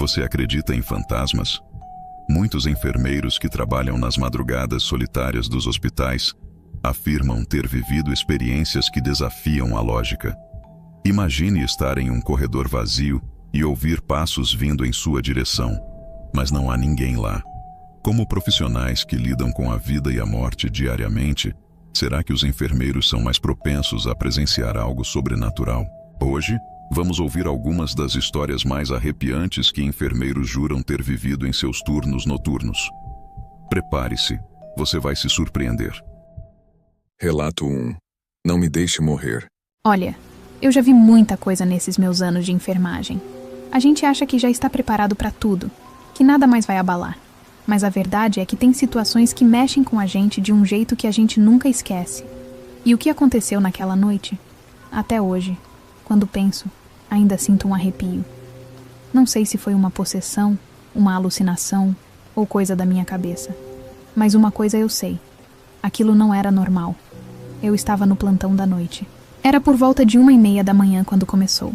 Você acredita em fantasmas? Muitos enfermeiros que trabalham nas madrugadas solitárias dos hospitais afirmam ter vivido experiências que desafiam a lógica. Imagine estar em um corredor vazio e ouvir passos vindo em sua direção, mas não há ninguém lá. Como profissionais que lidam com a vida e a morte diariamente, será que os enfermeiros são mais propensos a presenciar algo sobrenatural? Hoje, vamos ouvir algumas das histórias mais arrepiantes que enfermeiros juram ter vivido em seus turnos noturnos. Prepare-se, você vai se surpreender. Relato 1. Não me deixe morrer. Olha, eu já vi muita coisa nesses meus anos de enfermagem. A gente acha que já está preparado para tudo, que nada mais vai abalar. Mas a verdade é que tem situações que mexem com a gente de um jeito que a gente nunca esquece. E o que aconteceu naquela noite? Até hoje, quando penso, ainda sinto um arrepio. Não sei se foi uma possessão, uma alucinação ou coisa da minha cabeça. Mas uma coisa eu sei. Aquilo não era normal. Eu estava no plantão da noite. Era por volta de 1h30 da manhã quando começou.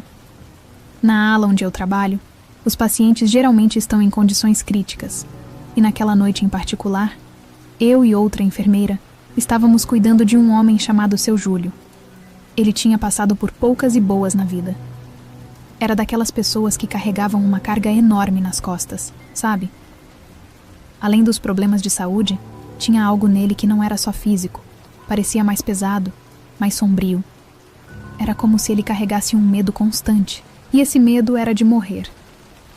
Na ala onde eu trabalho, os pacientes geralmente estão em condições críticas. E naquela noite em particular, eu e outra enfermeira estávamos cuidando de um homem chamado Seu Júlio. Ele tinha passado por poucas e boas na vida. Era daquelas pessoas que carregavam uma carga enorme nas costas, sabe? Além dos problemas de saúde, tinha algo nele que não era só físico. Parecia mais pesado, mais sombrio. Era como se ele carregasse um medo constante. E esse medo era de morrer.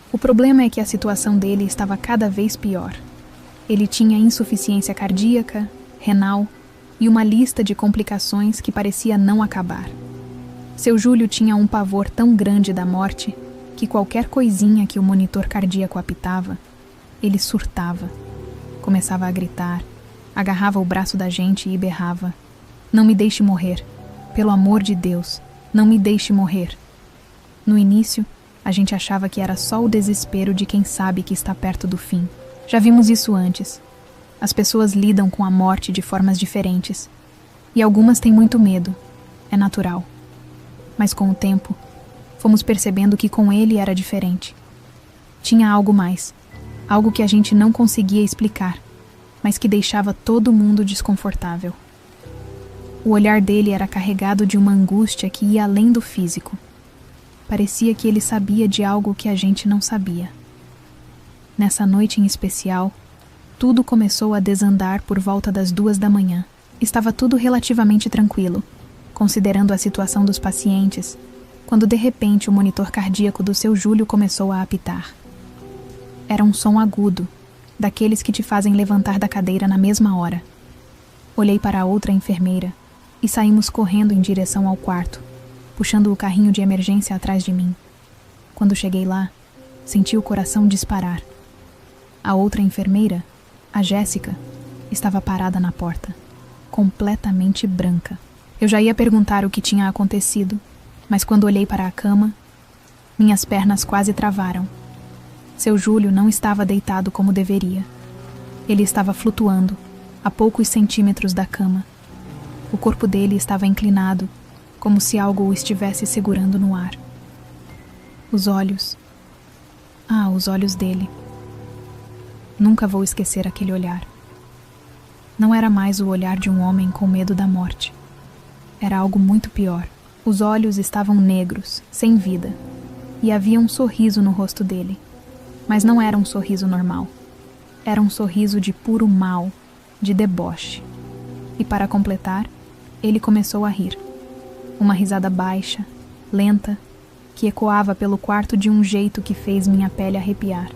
O problema é que a situação dele estava cada vez pior. Ele tinha insuficiência cardíaca, renal e uma lista de complicações que parecia não acabar. Seu Júlio tinha um pavor tão grande da morte que qualquer coisinha que o monitor cardíaco apitava, ele surtava. Começava a gritar, agarrava o braço da gente e berrava: "Não me deixe morrer. Pelo amor de Deus, não me deixe morrer." No início, a gente achava que era só o desespero de quem sabe que está perto do fim. Já vimos isso antes. As pessoas lidam com a morte de formas diferentes. E algumas têm muito medo. É natural. Mas com o tempo, fomos percebendo que com ele era diferente. Tinha algo mais. Algo que a gente não conseguia explicar, mas que deixava todo mundo desconfortável. O olhar dele era carregado de uma angústia que ia além do físico. Parecia que ele sabia de algo que a gente não sabia. Nessa noite em especial, tudo começou a desandar por volta das 2 da manhã. Estava tudo relativamente tranquilo, considerando a situação dos pacientes, quando de repente o monitor cardíaco do Seu Júlio começou a apitar. Era um som agudo, daqueles que te fazem levantar da cadeira na mesma hora. Olhei para a outra enfermeira e saímos correndo em direção ao quarto, puxando o carrinho de emergência atrás de mim. Quando cheguei lá, senti o coração disparar. A outra enfermeira, a Jéssica, estava parada na porta, completamente branca. Eu já ia perguntar o que tinha acontecido, mas quando olhei para a cama, minhas pernas quase travaram. Seu Júlio não estava deitado como deveria. Ele estava flutuando, a poucos centímetros da cama. O corpo dele estava inclinado, como se algo o estivesse segurando no ar. Os olhos... os olhos dele. Nunca vou esquecer aquele olhar. Não era mais o olhar de um homem com medo da morte. Era algo muito pior. Os olhos estavam negros, sem vida, e havia um sorriso no rosto dele. Mas não era um sorriso normal. Era um sorriso de puro mal, de deboche. E para completar, ele começou a rir. Uma risada baixa, lenta, que ecoava pelo quarto de um jeito que fez minha pele arrepiar.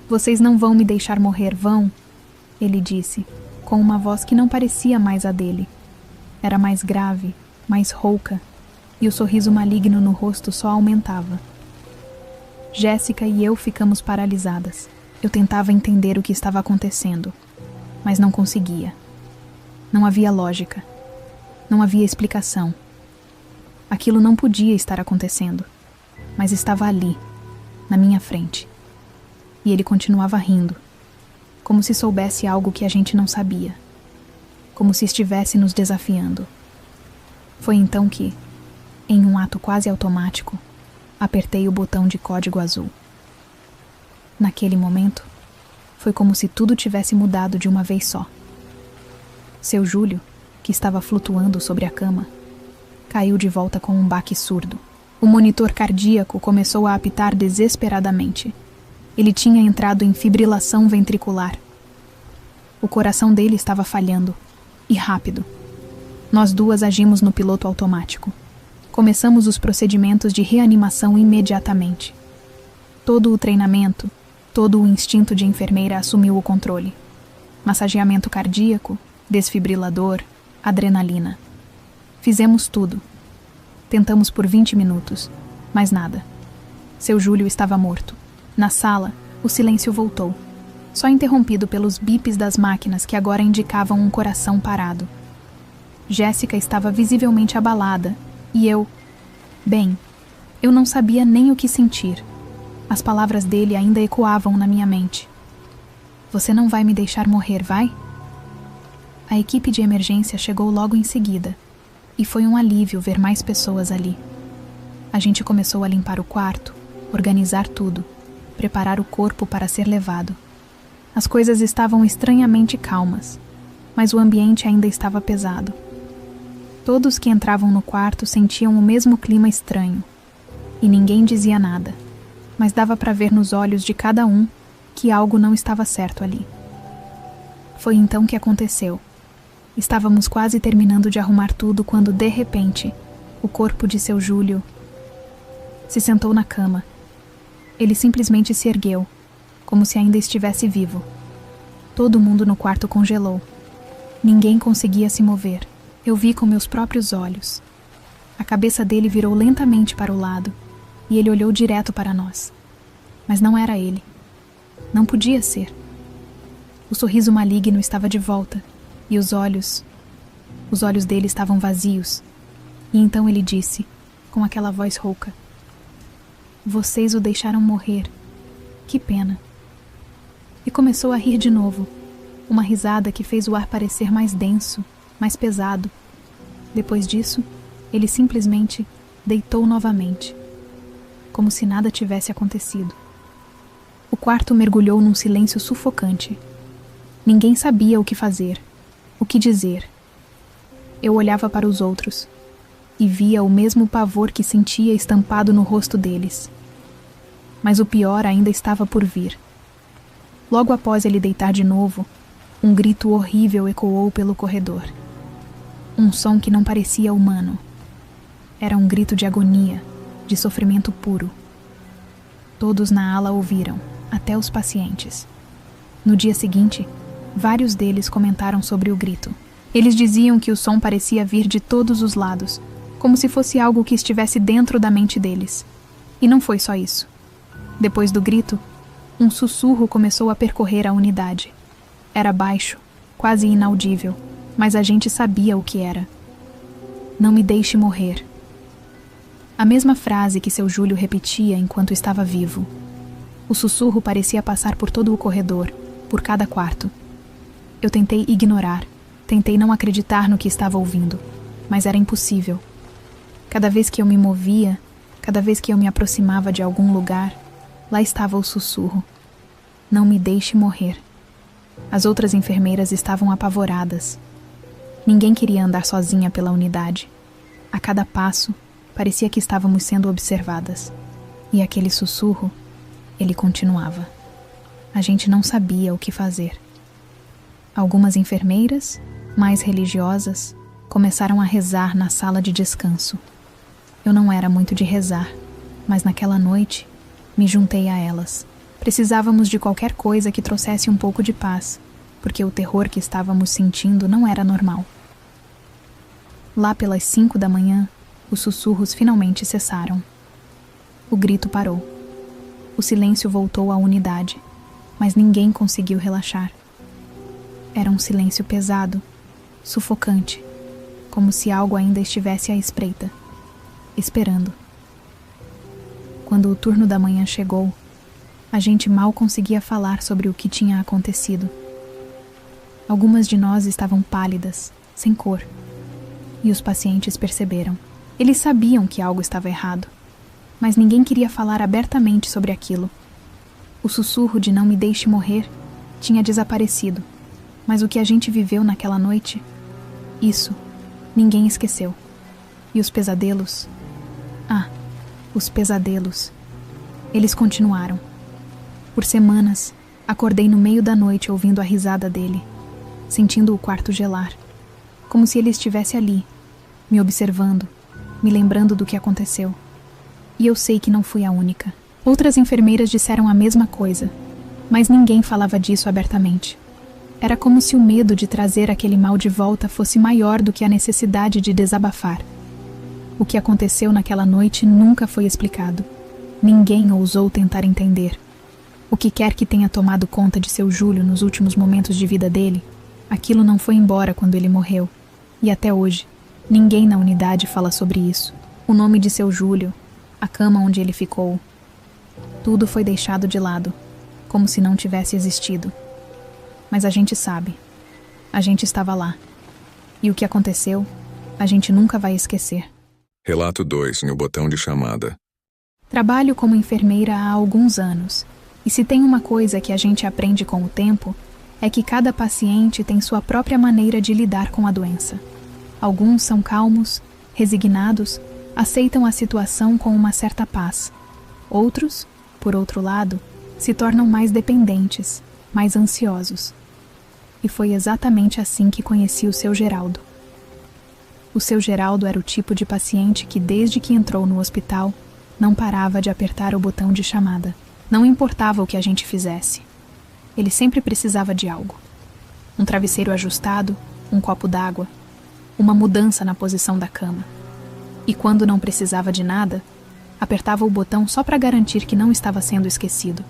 "Vocês não vão me deixar morrer, vão?" Ele disse, com uma voz que não parecia mais a dele. Era mais grave, mais rouca, e o sorriso maligno no rosto só aumentava. Jéssica e eu ficamos paralisadas. Eu tentava entender o que estava acontecendo, mas não conseguia. Não havia lógica. Não havia explicação. Aquilo não podia estar acontecendo, mas estava ali, na minha frente. E ele continuava rindo, como se soubesse algo que a gente não sabia, como se estivesse nos desafiando. Foi então que, em um ato quase automático, apertei o botão de código azul. Naquele momento, foi como se tudo tivesse mudado de uma vez só. Seu Júlio, que estava flutuando sobre a cama, caiu de volta com um baque surdo. O monitor cardíaco começou a apitar desesperadamente. Ele tinha entrado em fibrilação ventricular. O coração dele estava falhando, e rápido. Nós duas agimos no piloto automático. Começamos os procedimentos de reanimação imediatamente. Todo o treinamento, todo o instinto de enfermeira assumiu o controle. Massageamento cardíaco, desfibrilador, adrenalina. Fizemos tudo. Tentamos por 20 minutos, mas nada. Seu Júlio estava morto. Na sala, o silêncio voltou, só interrompido pelos bips das máquinas que agora indicavam um coração parado. Jéssica estava visivelmente abalada, e eu... Bem, eu não sabia nem o que sentir. As palavras dele ainda ecoavam na minha mente. Você não vai me deixar morrer, vai? A equipe de emergência chegou logo em seguida, e foi um alívio ver mais pessoas ali. A gente começou a limpar o quarto, organizar tudo, preparar o corpo para ser levado. As coisas estavam estranhamente calmas, mas o ambiente ainda estava pesado. Todos que entravam no quarto sentiam o mesmo clima estranho, e ninguém dizia nada, mas dava para ver nos olhos de cada um que algo não estava certo ali. Foi então que aconteceu. Estávamos quase terminando de arrumar tudo quando, de repente, o corpo de seu Júlio se sentou na cama. Ele simplesmente se ergueu, como se ainda estivesse vivo. Todo mundo no quarto congelou. Ninguém conseguia se mover. Eu vi com meus próprios olhos. A cabeça dele virou lentamente para o lado, e ele olhou direto para nós. Mas não era ele. Não podia ser. O sorriso maligno estava de volta, e os olhos dele estavam vazios. E então ele disse, com aquela voz rouca: vocês o deixaram morrer. Que pena. E começou a rir de novo, uma risada que fez o ar parecer mais denso, mais pesado. Depois disso, ele simplesmente deitou novamente, como se nada tivesse acontecido. O quarto mergulhou num silêncio sufocante. Ninguém sabia o que fazer, o que dizer. Eu olhava para os outros e via o mesmo pavor que sentia estampado no rosto deles. Mas o pior ainda estava por vir. Logo após ele deitar de novo, um grito horrível ecoou pelo corredor. Um som que não parecia humano. Era um grito de agonia, de sofrimento puro. Todos na ala ouviram, até os pacientes. No dia seguinte, vários deles comentaram sobre o grito. Eles diziam que o som parecia vir de todos os lados, como se fosse algo que estivesse dentro da mente deles. E não foi só isso. Depois do grito, um sussurro começou a percorrer a unidade. Era baixo, quase inaudível, mas a gente sabia o que era. Não me deixe morrer. A mesma frase que seu Júlio repetia enquanto estava vivo. O sussurro parecia passar por todo o corredor, por cada quarto. Eu tentei ignorar, tentei não acreditar no que estava ouvindo, mas era impossível. Cada vez que eu me movia, cada vez que eu me aproximava de algum lugar, lá estava o sussurro. Não me deixe morrer. As outras enfermeiras estavam apavoradas. Ninguém queria andar sozinha pela unidade. A cada passo, parecia que estávamos sendo observadas. E aquele sussurro, ele continuava. A gente não sabia o que fazer. Algumas enfermeiras, mais religiosas, começaram a rezar na sala de descanso. Eu não era muito de rezar, mas naquela noite me juntei a elas. Precisávamos de qualquer coisa que trouxesse um pouco de paz, porque o terror que estávamos sentindo não era normal. Lá pelas 5 da manhã, os sussurros finalmente cessaram. O grito parou. O silêncio voltou à unidade, mas ninguém conseguiu relaxar. Era um silêncio pesado, sufocante, como se algo ainda estivesse à espreita, esperando. Quando o turno da manhã chegou, a gente mal conseguia falar sobre o que tinha acontecido. Algumas de nós estavam pálidas, sem cor, e os pacientes perceberam. Eles sabiam que algo estava errado, mas ninguém queria falar abertamente sobre aquilo. O sussurro de "não me deixe morrer" tinha desaparecido, mas o que a gente viveu naquela noite, isso ninguém esqueceu. E os pesadelos? Ah, os pesadelos. Eles continuaram. Por semanas, acordei no meio da noite ouvindo a risada dele, sentindo o quarto gelar, como se ele estivesse ali, me observando, me lembrando do que aconteceu. E eu sei que não fui a única. Outras enfermeiras disseram a mesma coisa, mas ninguém falava disso abertamente. Era como se o medo de trazer aquele mal de volta fosse maior do que a necessidade de desabafar. O que aconteceu naquela noite nunca foi explicado. Ninguém ousou tentar entender. O que quer que tenha tomado conta de seu Júlio nos últimos momentos de vida dele, aquilo não foi embora quando ele morreu. E até hoje, ninguém na unidade fala sobre isso. O nome de seu Júlio, a cama onde ele ficou, tudo foi deixado de lado, como se não tivesse existido. Mas a gente sabe. A gente estava lá. E o que aconteceu, a gente nunca vai esquecer. Relato 2, no botão de chamada. Trabalho como enfermeira há alguns anos. E se tem uma coisa que a gente aprende com o tempo, é que cada paciente tem sua própria maneira de lidar com a doença. Alguns são calmos, resignados, aceitam a situação com uma certa paz. Outros, por outro lado, se tornam mais dependentes, mais ansiosos. E foi exatamente assim que conheci o seu Geraldo. O seu Geraldo era o tipo de paciente que, desde que entrou no hospital, não parava de apertar o botão de chamada. Não importava o que a gente fizesse. Ele sempre precisava de algo. Um travesseiro ajustado, um copo d'água, uma mudança na posição da cama. E quando não precisava de nada, apertava o botão só para garantir que não estava sendo esquecido.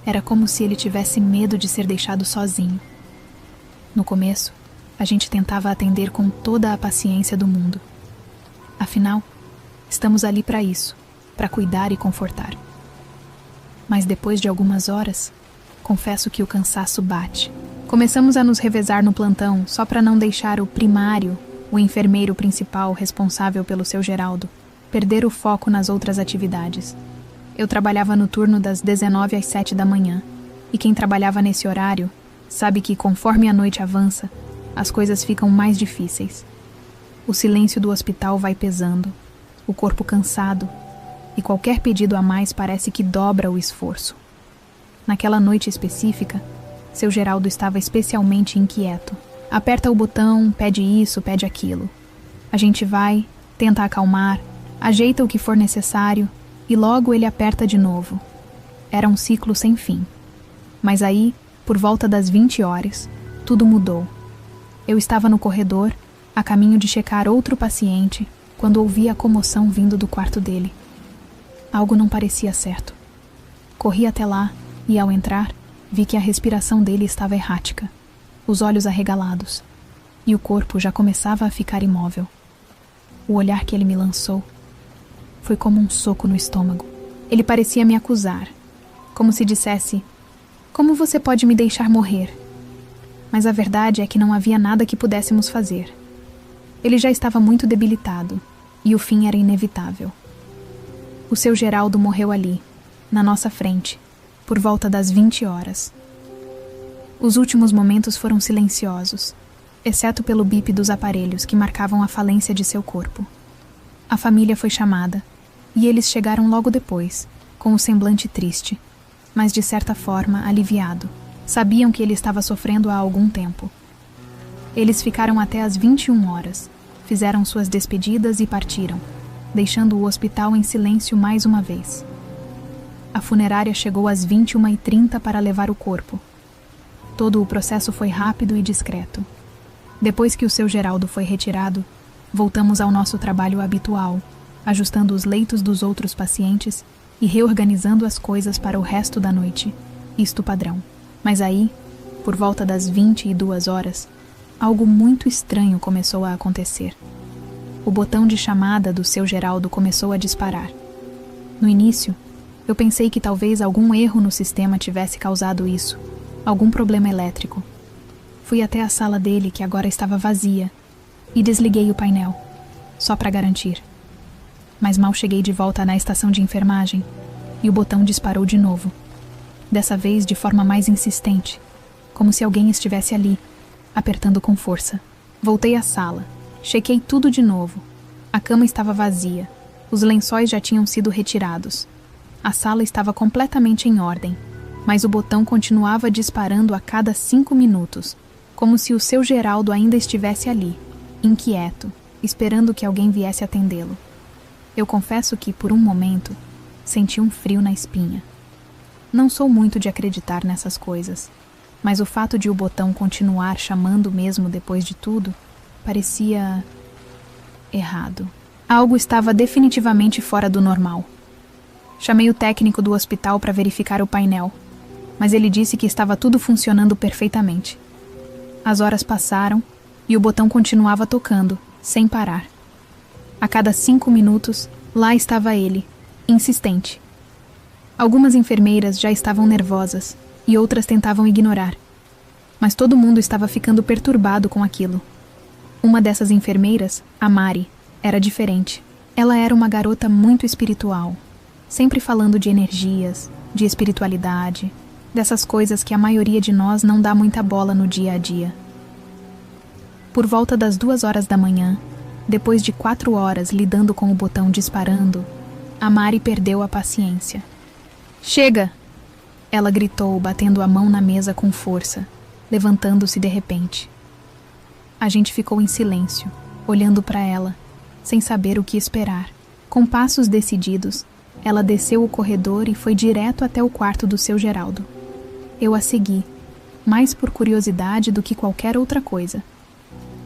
Era como se ele tivesse medo de ser deixado sozinho. No começo, a gente tentava atender com toda a paciência do mundo. Afinal, estamos ali para isso, para cuidar e confortar. Mas depois de algumas horas, confesso que o cansaço bate. Começamos a nos revezar no plantão só para não deixar o primário, o enfermeiro principal responsável pelo seu Geraldo, perder o foco nas outras atividades. Eu trabalhava no turno das 19 às 7 da manhã, e quem trabalhava nesse horário sabe que, conforme a noite avança, as coisas ficam mais difíceis. O silêncio do hospital vai pesando, o corpo cansado, e qualquer pedido a mais parece que dobra o esforço. Naquela noite específica, seu Geraldo estava especialmente inquieto. Aperta o botão, pede isso, pede aquilo. A gente vai, tenta acalmar, ajeita o que for necessário, e logo ele aperta de novo. Era um ciclo sem fim. Mas aí, por volta das 20 horas, tudo mudou. Eu estava no corredor, a caminho de checar outro paciente, quando ouvi a comoção vindo do quarto dele. Algo não parecia certo. Corri até lá e, ao entrar, vi que a respiração dele estava errática, os olhos arregalados, e o corpo já começava a ficar imóvel. O olhar que ele me lançou foi como um soco no estômago. Ele parecia me acusar, como se dissesse: "Como você pode me deixar morrer?" Mas a verdade é que não havia nada que pudéssemos fazer. Ele já estava muito debilitado, e o fim era inevitável. O seu Geraldo morreu ali, na nossa frente, por volta das 20 horas. Os últimos momentos foram silenciosos, exceto pelo bip dos aparelhos que marcavam a falência de seu corpo. A família foi chamada, e eles chegaram logo depois, com o semblante triste, mas de certa forma aliviado. Sabiam que ele estava sofrendo há algum tempo. Eles ficaram até às 21 horas, fizeram suas despedidas e partiram, deixando o hospital em silêncio mais uma vez. A funerária chegou às 21h30 para levar o corpo. Todo o processo foi rápido e discreto. Depois que o seu Geraldo foi retirado, voltamos ao nosso trabalho habitual, ajustando os leitos dos outros pacientes e reorganizando as coisas para o resto da noite, isto padrão. Mas aí, por volta das 22 horas, algo muito estranho começou a acontecer. O botão de chamada do seu Geraldo começou a disparar. No início, eu pensei que talvez algum erro no sistema tivesse causado isso, algum problema elétrico. Fui até a sala dele, que agora estava vazia, e desliguei o painel, só para garantir. Mas mal cheguei de volta na estação de enfermagem, e o botão disparou de novo. dessa vez de forma mais insistente, como se alguém estivesse ali, apertando com força. Voltei à sala. Chequei tudo de novo. A cama estava vazia. Os lençóis já tinham sido retirados. A sala estava completamente em ordem, mas o botão continuava disparando a cada 5 minutos, como se o seu Geraldo ainda estivesse ali, inquieto, esperando que alguém viesse atendê-lo. Eu confesso que, por um momento, senti um frio na espinha. Não sou muito de acreditar nessas coisas, mas o fato de o botão continuar chamando mesmo depois de tudo parecia errado. Algo estava definitivamente fora do normal. Chamei o técnico do hospital para verificar o painel, mas ele disse que estava tudo funcionando perfeitamente. As horas passaram e o botão continuava tocando, sem parar. A cada 5 minutos, lá estava ele, insistente. Algumas enfermeiras já estavam nervosas e outras tentavam ignorar, mas todo mundo estava ficando perturbado com aquilo. Uma dessas enfermeiras, a Mari, era diferente. Ela era uma garota muito espiritual, sempre falando de energias, de espiritualidade, dessas coisas que a maioria de nós não dá muita bola no dia a dia. Por volta das 2 horas da manhã, depois de 4 horas lidando com o botão disparando, a Mari perdeu a paciência. "Chega!" Ela gritou, batendo a mão na mesa com força, levantando-se de repente. A gente ficou em silêncio, olhando para ela, sem saber o que esperar. Com passos decididos, ela desceu o corredor e foi direto até o quarto do seu Geraldo. Eu a segui, mais por curiosidade do que qualquer outra coisa.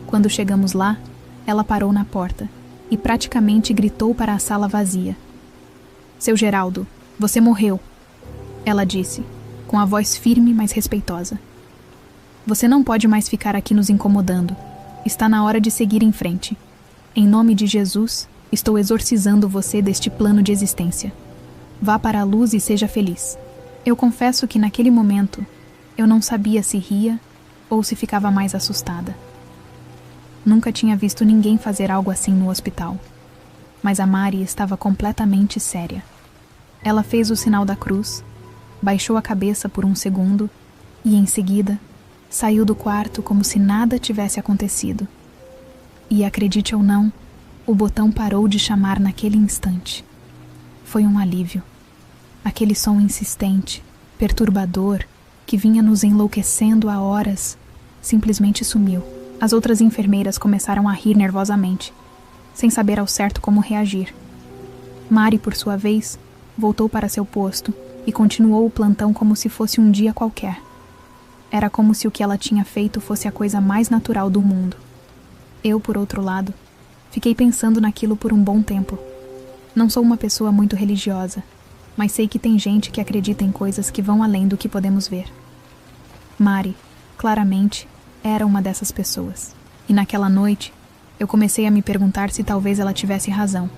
Quando chegamos lá, ela parou na porta e praticamente gritou para a sala vazia. "Seu Geraldo, você morreu", ela disse, com a voz firme, mas respeitosa. "Você não pode mais ficar aqui nos incomodando. Está na hora de seguir em frente. Em nome de Jesus, estou exorcizando você deste plano de existência. Vá para a luz e seja feliz." Eu confesso que naquele momento, eu não sabia se ria ou se ficava mais assustada. Nunca tinha visto ninguém fazer algo assim no hospital, mas a Mari estava completamente séria. Ela fez o sinal da cruz, baixou a cabeça por um segundo e, em seguida, saiu do quarto como se nada tivesse acontecido. E, acredite ou não, o botão parou de chamar naquele instante. Foi um alívio. Aquele som insistente, perturbador, que vinha nos enlouquecendo há horas, simplesmente sumiu. As outras enfermeiras começaram a rir nervosamente, sem saber ao certo como reagir. Mari, por sua vez, voltou para seu posto e continuou o plantão como se fosse um dia qualquer. Era como se o que ela tinha feito fosse a coisa mais natural do mundo. Eu, por outro lado, fiquei pensando naquilo por um bom tempo. Não sou uma pessoa muito religiosa, mas sei que tem gente que acredita em coisas que vão além do que podemos ver. Mari, claramente, era uma dessas pessoas. E naquela noite, eu comecei a me perguntar se talvez ela tivesse razão.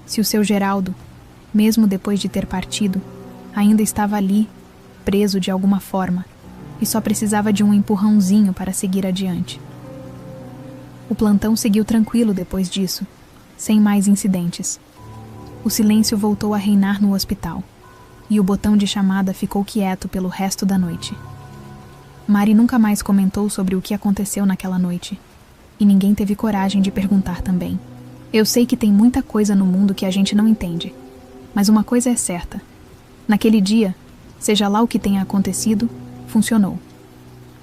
Se o seu Geraldo, mesmo depois de ter partido, ainda estava ali, preso de alguma forma, e só precisava de um empurrãozinho para seguir adiante. O plantão seguiu tranquilo depois disso, sem mais incidentes. O silêncio voltou a reinar no hospital, e o botão de chamada ficou quieto pelo resto da noite. Mari nunca mais comentou sobre o que aconteceu naquela noite, e ninguém teve coragem de perguntar também. Eu sei que tem muita coisa no mundo que a gente não entende, mas uma coisa é certa. Naquele dia, seja lá o que tenha acontecido, funcionou.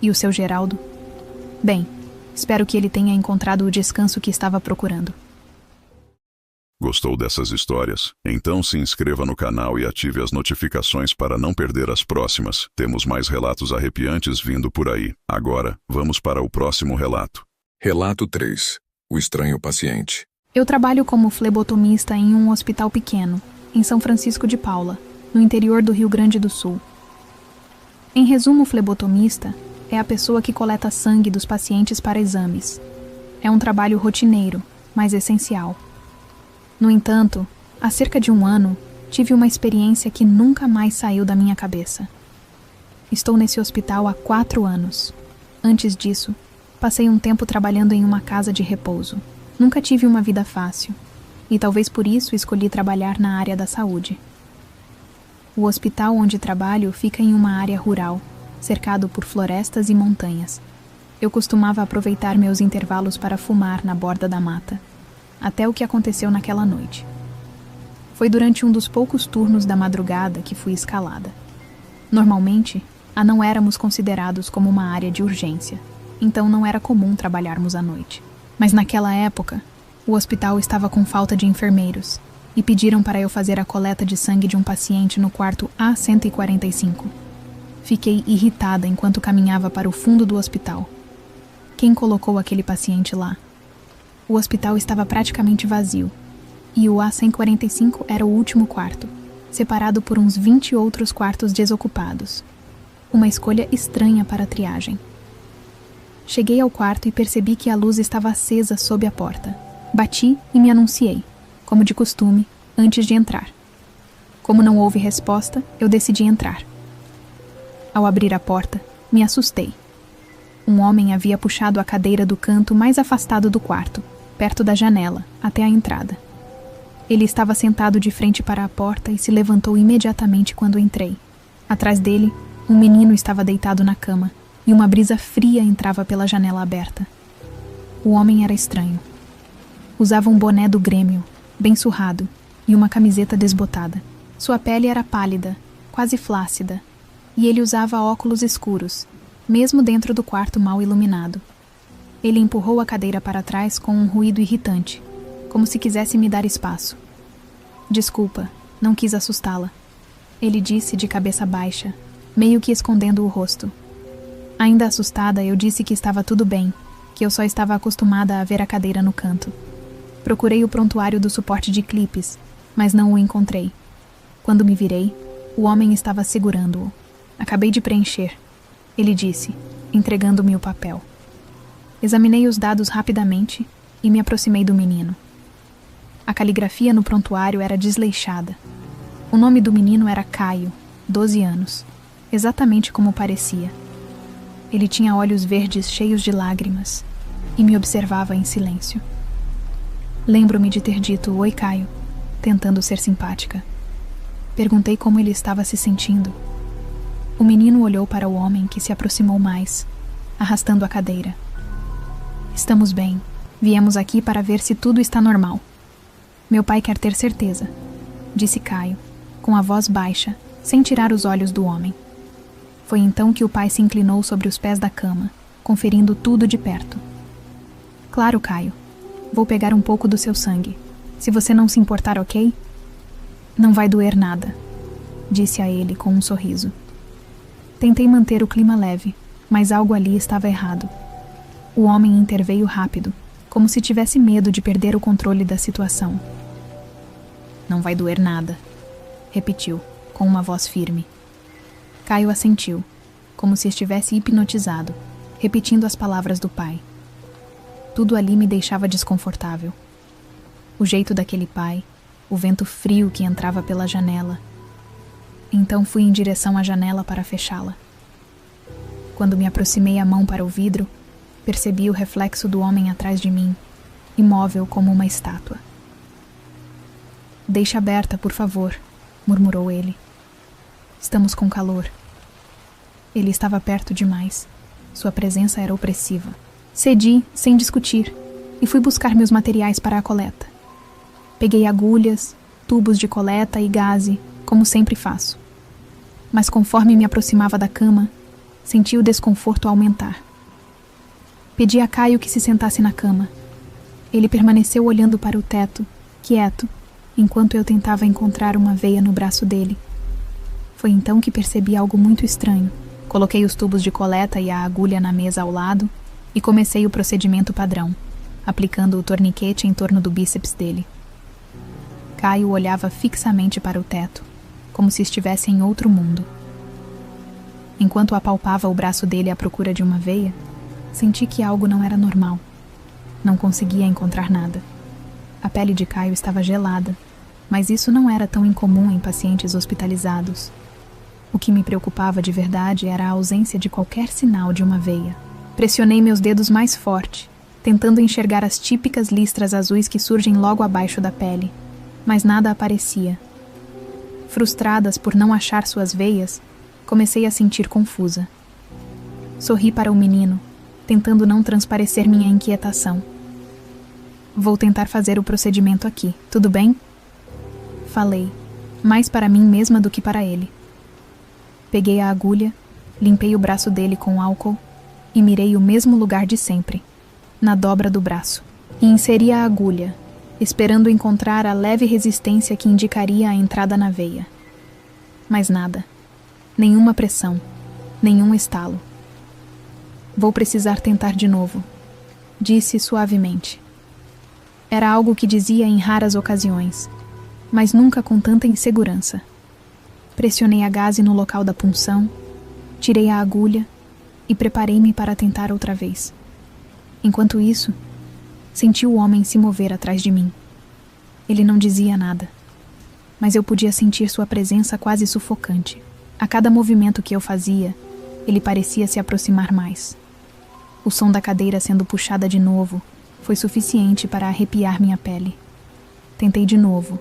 E o seu Geraldo? Bem, espero que ele tenha encontrado o descanso que estava procurando. Gostou dessas histórias? Então se inscreva no canal e ative as notificações para não perder as próximas. Temos mais relatos arrepiantes vindo por aí. Agora, vamos para o próximo relato. Relato 3. O estranho paciente. Eu trabalho como flebotomista em um hospital pequeno, em São Francisco de Paula, no interior do Rio Grande do Sul. Em resumo, o flebotomista é a pessoa que coleta sangue dos pacientes para exames. É um trabalho rotineiro, mas essencial. No entanto, há cerca de 1 ano, tive uma experiência que nunca mais saiu da minha cabeça. Estou nesse hospital há 4 anos. Antes disso, passei um tempo trabalhando em uma casa de repouso. Nunca tive uma vida fácil, e talvez por isso escolhi trabalhar na área da saúde. O hospital onde trabalho fica em uma área rural, cercado por florestas e montanhas. Eu costumava aproveitar meus intervalos para fumar na borda da mata, até o que aconteceu naquela noite. Foi durante um dos poucos turnos da madrugada que fui escalada. Normalmente, não éramos considerados como uma área de urgência, então não era comum trabalharmos à noite. Mas naquela época, o hospital estava com falta de enfermeiros e pediram para eu fazer a coleta de sangue de um paciente no quarto A145. Fiquei irritada enquanto caminhava para o fundo do hospital. Quem colocou aquele paciente lá? O hospital estava praticamente vazio, e o A145 era o último quarto, separado por uns 20 outros quartos desocupados. Uma escolha estranha para a triagem. Cheguei ao quarto e percebi que a luz estava acesa sob a porta. Bati e me anunciei, como de costume, antes de entrar. Como não houve resposta, eu decidi entrar. Ao abrir a porta, me assustei. Um homem havia puxado a cadeira do canto mais afastado do quarto, perto da janela, até a entrada. Ele estava sentado de frente para a porta e se levantou imediatamente quando entrei. Atrás dele, um menino estava deitado na cama, e uma brisa fria entrava pela janela aberta. O homem era estranho. Usava um boné do Grêmio, bem surrado, e uma camiseta desbotada. Sua pele era pálida, quase flácida, e ele usava óculos escuros, mesmo dentro do quarto mal iluminado. Ele empurrou a cadeira para trás com um ruído irritante, como se quisesse me dar espaço. Desculpa, não quis assustá-la, ele disse de cabeça baixa, meio que escondendo o rosto. Ainda assustada, eu disse que estava tudo bem, que eu só estava acostumada a ver a cadeira no canto. Procurei o prontuário do suporte de clipes, mas não o encontrei. Quando me virei, o homem estava segurando-o. Acabei de preencher, ele disse, entregando-me o papel. Examinei os dados rapidamente e me aproximei do menino. A caligrafia no prontuário era desleixada. O nome do menino era Caio, 12 anos, exatamente como parecia. Ele tinha olhos verdes cheios de lágrimas e me observava em silêncio. Lembro-me de ter dito "Oi, Caio", tentando ser simpática. Perguntei como ele estava se sentindo. O menino olhou para o homem que se aproximou mais, arrastando a cadeira. "Estamos bem. Viemos aqui para ver se tudo está normal. Meu pai quer ter certeza", disse Caio, com a voz baixa, sem tirar os olhos do homem. Foi então que o pai se inclinou sobre os pés da cama, conferindo tudo de perto. "Claro, Caio. Vou pegar um pouco do seu sangue. Se você não se importar, ok? Não vai doer nada", disse a ele com um sorriso. Tentei manter o clima leve, mas algo ali estava errado. O homem interveio rápido, como se tivesse medo de perder o controle da situação. "Não vai doer nada", repetiu, com uma voz firme. Caio assentiu, como se estivesse hipnotizado, repetindo as palavras do pai. Tudo ali me deixava desconfortável. O jeito daquele pai, o vento frio que entrava pela janela. Então fui em direção à janela para fechá-la. Quando me aproximei a mão para o vidro, percebi o reflexo do homem atrás de mim, imóvel como uma estátua. "Deixe aberta, por favor", murmurou ele. "Estamos com calor." Ele estava perto demais. Sua presença era opressiva. Cedi, sem discutir, e fui buscar meus materiais para a coleta. Peguei agulhas, tubos de coleta e gaze, como sempre faço. Mas conforme me aproximava da cama, senti o desconforto aumentar. Pedi a Caio que se sentasse na cama. Ele permaneceu olhando para o teto, quieto, enquanto eu tentava encontrar uma veia no braço dele. Foi então que percebi algo muito estranho. Coloquei os tubos de coleta e a agulha na mesa ao lado e comecei o procedimento padrão, aplicando o torniquete em torno do bíceps dele. Caio olhava fixamente para o teto, como se estivesse em outro mundo. Enquanto apalpava o braço dele à procura de uma veia, senti que algo não era normal. Não conseguia encontrar nada. A pele de Caio estava gelada, mas isso não era tão incomum em pacientes hospitalizados. O que me preocupava de verdade era a ausência de qualquer sinal de uma veia. Pressionei meus dedos mais forte, tentando enxergar as típicas listras azuis que surgem logo abaixo da pele, mas nada aparecia. Frustradas por não achar suas veias, comecei a sentir confusa. Sorri para o menino, tentando não transparecer minha inquietação. Vou tentar fazer o procedimento aqui, tudo bem? Falei, mais para mim mesma do que para ele. Peguei a agulha, limpei o braço dele com álcool e mirei o mesmo lugar de sempre, na dobra do braço, e inseri a agulha, esperando encontrar a leve resistência que indicaria a entrada na veia. Mas nada. Nenhuma pressão, nenhum estalo. Vou precisar tentar de novo, disse suavemente. Era algo que dizia em raras ocasiões, mas nunca com tanta insegurança. Pressionei a gaze no local da punção, tirei a agulha e preparei-me para tentar outra vez. Enquanto isso, senti o homem se mover atrás de mim. Ele não dizia nada, mas eu podia sentir sua presença quase sufocante. A cada movimento que eu fazia, ele parecia se aproximar mais. O som da cadeira sendo puxada de novo foi suficiente para arrepiar minha pele. Tentei de novo,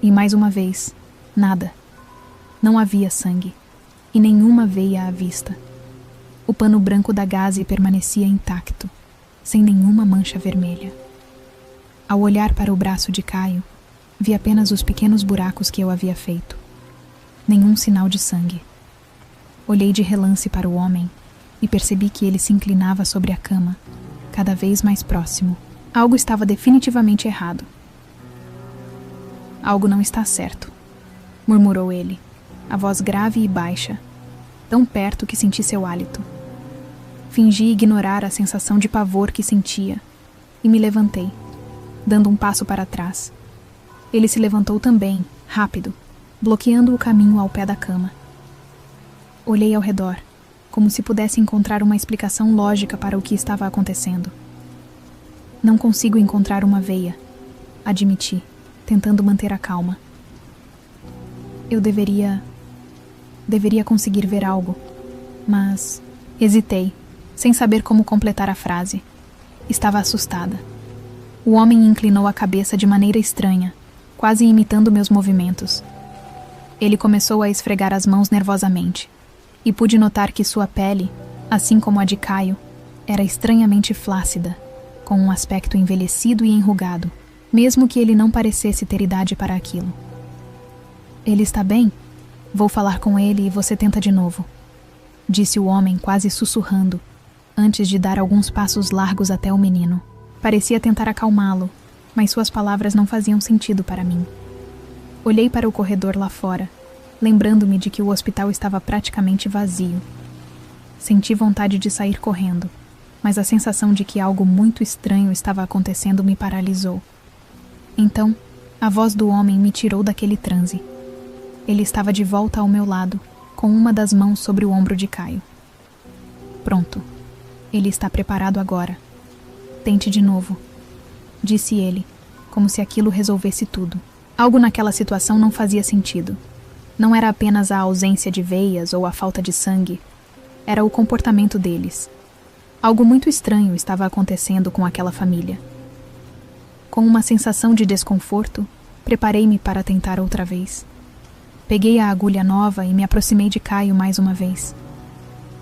e mais uma vez, nada. Não havia sangue, e nenhuma veia à vista. O pano branco da gaze permanecia intacto, sem nenhuma mancha vermelha. Ao olhar para o braço de Caio, vi apenas os pequenos buracos que eu havia feito. Nenhum sinal de sangue. Olhei de relance para o homem e percebi que ele se inclinava sobre a cama, cada vez mais próximo. Algo estava definitivamente errado. Algo não está certo, murmurou ele, a voz grave e baixa, tão perto que senti seu hálito. Fingi ignorar a sensação de pavor que sentia e me levantei, dando um passo para trás. Ele se levantou também, rápido, bloqueando o caminho ao pé da cama. Olhei ao redor, como se pudesse encontrar uma explicação lógica para o que estava acontecendo. Não consigo encontrar uma veia, admiti, tentando manter a calma. Eu deveria conseguir ver algo, mas hesitei, sem saber como completar a frase. Estava assustada. O homem inclinou a cabeça de maneira estranha, quase imitando meus movimentos. Ele começou a esfregar as mãos nervosamente, e pude notar que sua pele, assim como a de Caio, era estranhamente flácida, com um aspecto envelhecido e enrugado, mesmo que ele não parecesse ter idade para aquilo. Ele está bem? Vou falar com ele e você tenta de novo, disse o homem quase sussurrando, antes de dar alguns passos largos até o menino. Parecia tentar acalmá-lo, mas suas palavras não faziam sentido para mim. Olhei para o corredor lá fora, lembrando-me de que o hospital estava praticamente vazio. Senti vontade de sair correndo, mas a sensação de que algo muito estranho estava acontecendo me paralisou. Então, a voz do homem me tirou daquele transe. Ele estava de volta ao meu lado, com uma das mãos sobre o ombro de Caio. Pronto. Ele está preparado agora. Tente de novo, disse ele, como se aquilo resolvesse tudo. Algo naquela situação não fazia sentido. Não era apenas a ausência de veias ou a falta de sangue. Era o comportamento deles. Algo muito estranho estava acontecendo com aquela família. Com uma sensação de desconforto, preparei-me para tentar outra vez. Peguei a agulha nova e me aproximei de Caio mais uma vez.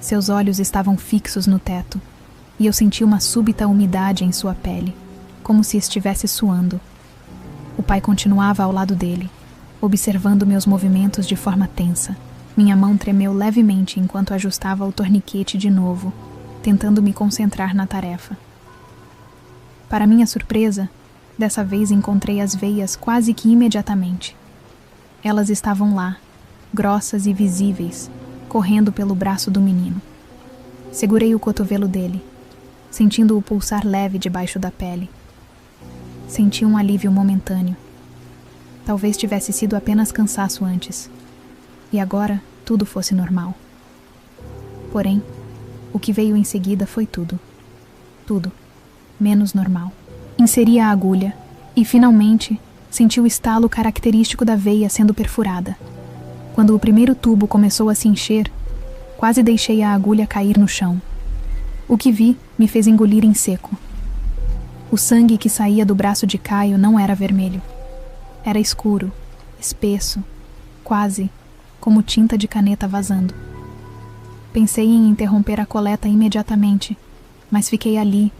Seus olhos estavam fixos no teto, e eu senti uma súbita umidade em sua pele, como se estivesse suando. O pai continuava ao lado dele, observando meus movimentos de forma tensa. Minha mão tremeu levemente enquanto ajustava o torniquete de novo, tentando me concentrar na tarefa. Para minha surpresa, dessa vez encontrei as veias quase que imediatamente. Elas estavam lá, grossas e visíveis, correndo pelo braço do menino. Segurei o cotovelo dele, sentindo-o pulsar leve debaixo da pele. Senti um alívio momentâneo. Talvez tivesse sido apenas cansaço antes, e agora tudo fosse normal. Porém, o que veio em seguida foi tudo. Tudo, menos normal. Inseri a agulha e, finalmente, senti o estalo característico da veia sendo perfurada. Quando o primeiro tubo começou a se encher, quase deixei a agulha cair no chão. O que vi me fez engolir em seco. O sangue que saía do braço de Caio não era vermelho. Era escuro, espesso, quase, como tinta de caneta vazando. Pensei em interromper a coleta imediatamente, mas fiquei ali,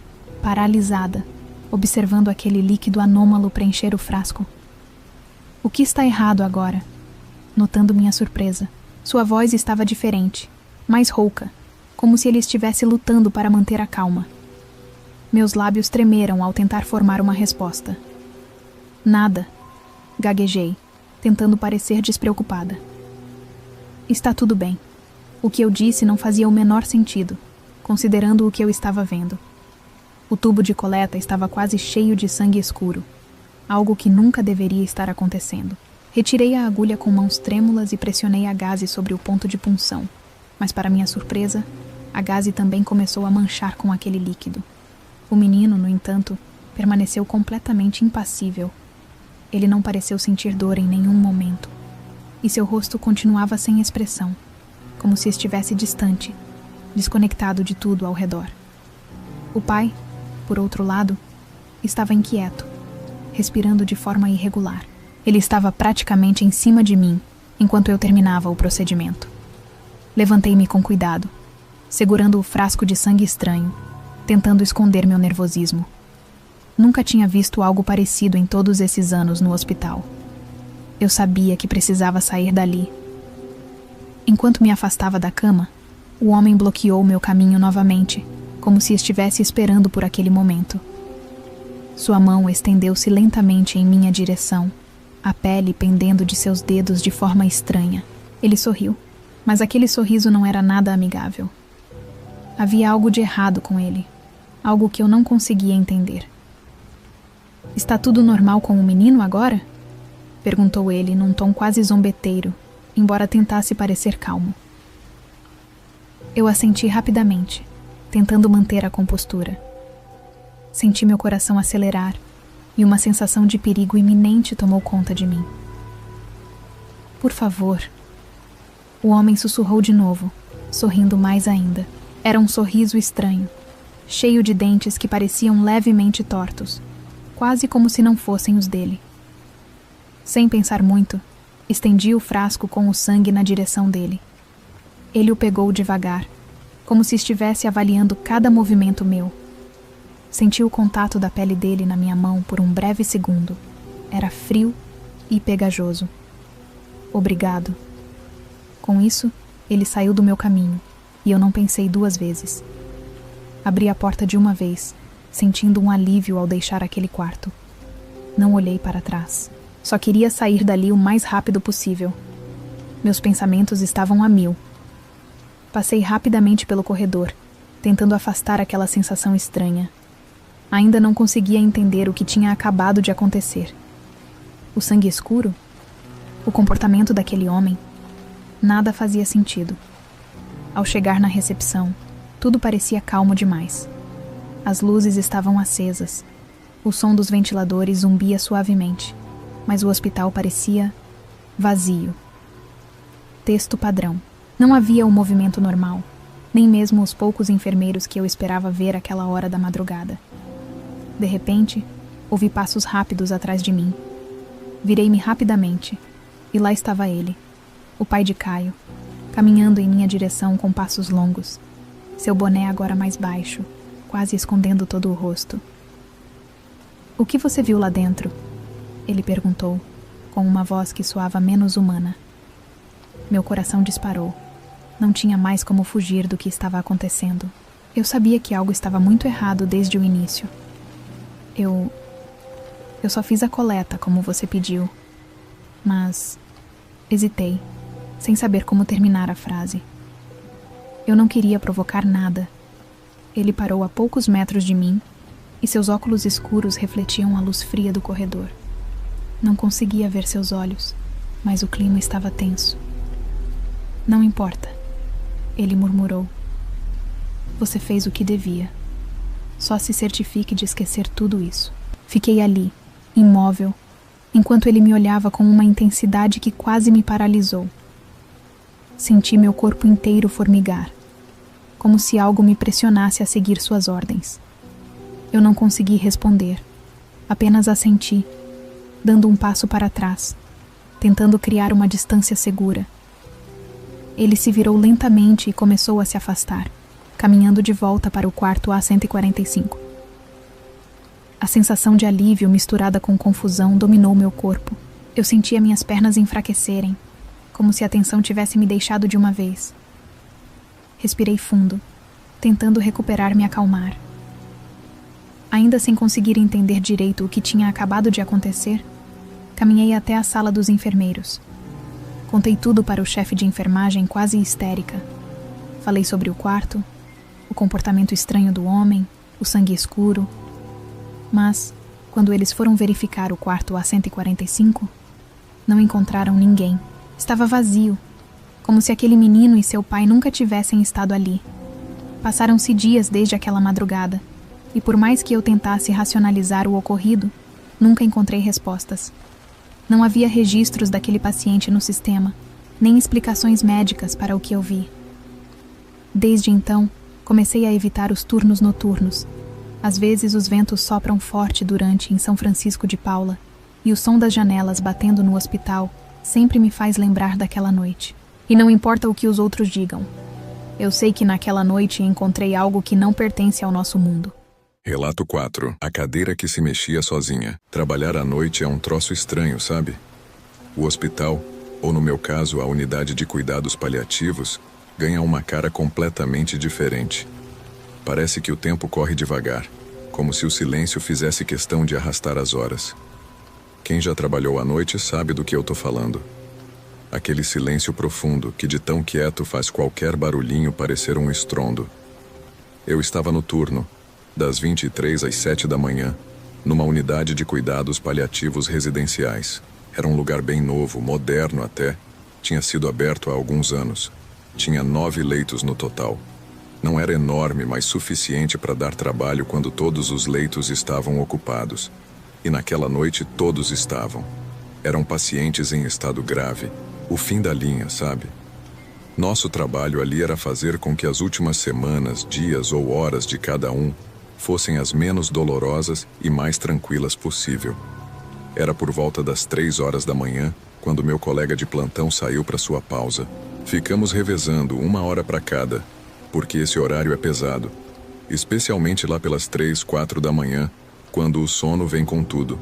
paralisada, observando aquele líquido anômalo preencher o frasco. O que está errado agora? Notando minha surpresa, sua voz estava diferente, mais rouca, como se ele estivesse lutando para manter a calma. Meus lábios tremeram ao tentar formar uma resposta. Nada, gaguejei, tentando parecer despreocupada. Está tudo bem. O que eu disse não fazia o menor sentido, considerando o que eu estava vendo. O tubo de coleta estava quase cheio de sangue escuro, algo que nunca deveria estar acontecendo. Retirei a agulha com mãos trêmulas e pressionei a gaze sobre o ponto de punção, mas para minha surpresa, a gaze também começou a manchar com aquele líquido. O menino, no entanto, permaneceu completamente impassível. Ele não pareceu sentir dor em nenhum momento, e seu rosto continuava sem expressão, como se estivesse distante, desconectado de tudo ao redor. O pai, por outro lado, estava inquieto, respirando de forma irregular. Ele estava praticamente em cima de mim, enquanto eu terminava o procedimento. Levantei-me com cuidado, segurando o frasco de sangue estranho, tentando esconder meu nervosismo. Nunca tinha visto algo parecido em todos esses anos no hospital. Eu sabia que precisava sair dali. Enquanto me afastava da cama, o homem bloqueou meu caminho novamente, como se estivesse esperando por aquele momento. Sua mão estendeu-se lentamente em minha direção, a pele pendendo de seus dedos de forma estranha. Ele sorriu, mas aquele sorriso não era nada amigável. Havia algo de errado com ele, algo que eu não conseguia entender. Está tudo normal com o menino agora? Perguntou ele num tom quase zombeteiro, embora tentasse parecer calmo. Eu assenti rapidamente, tentando manter a compostura. Senti meu coração acelerar e uma sensação de perigo iminente tomou conta de mim. Por favor. O homem sussurrou de novo, sorrindo mais ainda. Era um sorriso estranho, cheio de dentes que pareciam levemente tortos, quase como se não fossem os dele. Sem pensar muito, estendi o frasco com o sangue na direção dele. Ele o pegou devagar, como se estivesse avaliando cada movimento meu. Senti o contato da pele dele na minha mão por um breve segundo. Era frio e pegajoso. Obrigado. Com isso, ele saiu do meu caminho, e eu não pensei duas vezes. Abri a porta de uma vez, sentindo um alívio ao deixar aquele quarto. Não olhei para trás. Só queria sair dali o mais rápido possível. Meus pensamentos estavam a mil. Passei rapidamente pelo corredor, tentando afastar aquela sensação estranha. Ainda não conseguia entender o que tinha acabado de acontecer. O sangue escuro? O comportamento daquele homem? Nada fazia sentido. Ao chegar na recepção, tudo parecia calmo demais. As luzes estavam acesas. O som dos ventiladores zumbia suavemente, mas o hospital parecia vazio. Texto padrão. Não havia um movimento normal, nem mesmo os poucos enfermeiros que eu esperava ver àquela hora da madrugada. De repente, ouvi passos rápidos atrás de mim. Virei-me rapidamente, e lá estava ele, o pai de Caio, caminhando em minha direção com passos longos, seu boné agora mais baixo, quase escondendo todo o rosto. "O que você viu lá dentro?" ele perguntou, com uma voz que soava menos humana. Meu coração disparou. Não tinha mais como fugir do que estava acontecendo. Eu sabia que algo estava muito errado desde o início. Eu só fiz a coleta, como você pediu. Mas hesitei, sem saber como terminar a frase. Eu não queria provocar nada. Ele parou a poucos metros de mim e seus óculos escuros refletiam a luz fria do corredor. Não conseguia ver seus olhos, mas o clima estava tenso. "Não importa", ele murmurou. "Você fez o que devia. Só se certifique de esquecer tudo isso." Fiquei ali, imóvel, enquanto ele me olhava com uma intensidade que quase me paralisou. Senti meu corpo inteiro formigar, como se algo me pressionasse a seguir suas ordens. Eu não consegui responder, apenas assenti, dando um passo para trás, tentando criar uma distância segura. Ele se virou lentamente e começou a se afastar, caminhando de volta para o quarto A145. A sensação de alívio misturada com confusão dominou meu corpo. Eu sentia minhas pernas enfraquecerem, como se a tensão tivesse me deixado de uma vez. Respirei fundo, tentando recuperar me acalmar. Ainda sem conseguir entender direito o que tinha acabado de acontecer, caminhei até a sala dos enfermeiros. Contei tudo para o chefe de enfermagem quase histérica. Falei sobre o quarto, o comportamento estranho do homem, o sangue escuro. Mas, quando eles foram verificar o quarto A145, não encontraram ninguém. Estava vazio, como se aquele menino e seu pai nunca tivessem estado ali. Passaram-se dias desde aquela madrugada, e por mais que eu tentasse racionalizar o ocorrido, nunca encontrei respostas. Não havia registros daquele paciente no sistema, nem explicações médicas para o que eu vi. Desde então, comecei a evitar os turnos noturnos. Às vezes os ventos sopram forte durante em São Francisco de Paula, e o som das janelas batendo no hospital sempre me faz lembrar daquela noite. E não importa o que os outros digam. Eu sei que naquela noite encontrei algo que não pertence ao nosso mundo. Relato 4. A cadeira que se mexia sozinha. Trabalhar à noite é um troço estranho, sabe? O hospital, ou no meu caso a unidade de cuidados paliativos, ganha uma cara completamente diferente. Parece que o tempo corre devagar, como se o silêncio fizesse questão de arrastar as horas. Quem já trabalhou à noite sabe do que eu tô falando. Aquele silêncio profundo que de tão quieto faz qualquer barulhinho parecer um estrondo. Eu estava no turno, das 23 às 7 da manhã, numa unidade de cuidados paliativos residenciais. Era um lugar bem novo, moderno até. Tinha sido aberto há alguns anos. Tinha 9 leitos no total. Não era enorme, mas suficiente para dar trabalho quando todos os leitos estavam ocupados. E naquela noite todos estavam. Eram pacientes em estado grave. O fim da linha, sabe? Nosso trabalho ali era fazer com que as últimas semanas, dias ou horas de cada um fossem as menos dolorosas e mais tranquilas possível. Era por volta das 3 horas da manhã, quando meu colega de plantão saiu para sua pausa. Ficamos revezando 1 hora para cada, porque esse horário é pesado, especialmente lá pelas 3, 4 da manhã, quando o sono vem com tudo.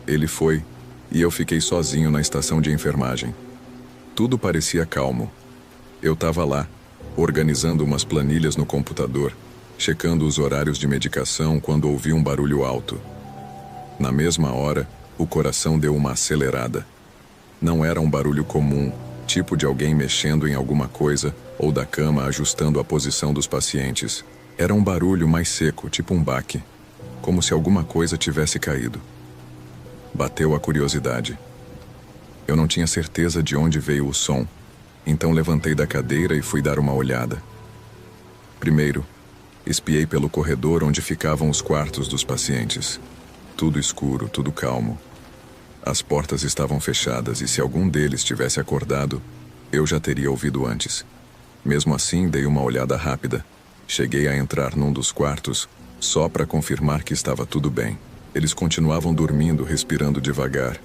Ele foi, e eu fiquei sozinho na estação de enfermagem. Tudo parecia calmo. Eu estava lá, organizando umas planilhas no computador, checando os horários de medicação quando ouvi um barulho alto. Na mesma hora, o coração deu uma acelerada. Não era um barulho comum, tipo de alguém mexendo em alguma coisa ou da cama ajustando a posição dos pacientes. Era um barulho mais seco, tipo um baque, como se alguma coisa tivesse caído. Bateu a curiosidade. Eu não tinha certeza de onde veio o som, então levantei da cadeira e fui dar uma olhada. Primeiro, espiei pelo corredor onde ficavam os quartos dos pacientes. Tudo escuro, tudo calmo. As portas estavam fechadas e se algum deles tivesse acordado, eu já teria ouvido antes. Mesmo assim, dei uma olhada rápida. Cheguei a entrar num dos quartos, só para confirmar que estava tudo bem. Eles continuavam dormindo, respirando devagar.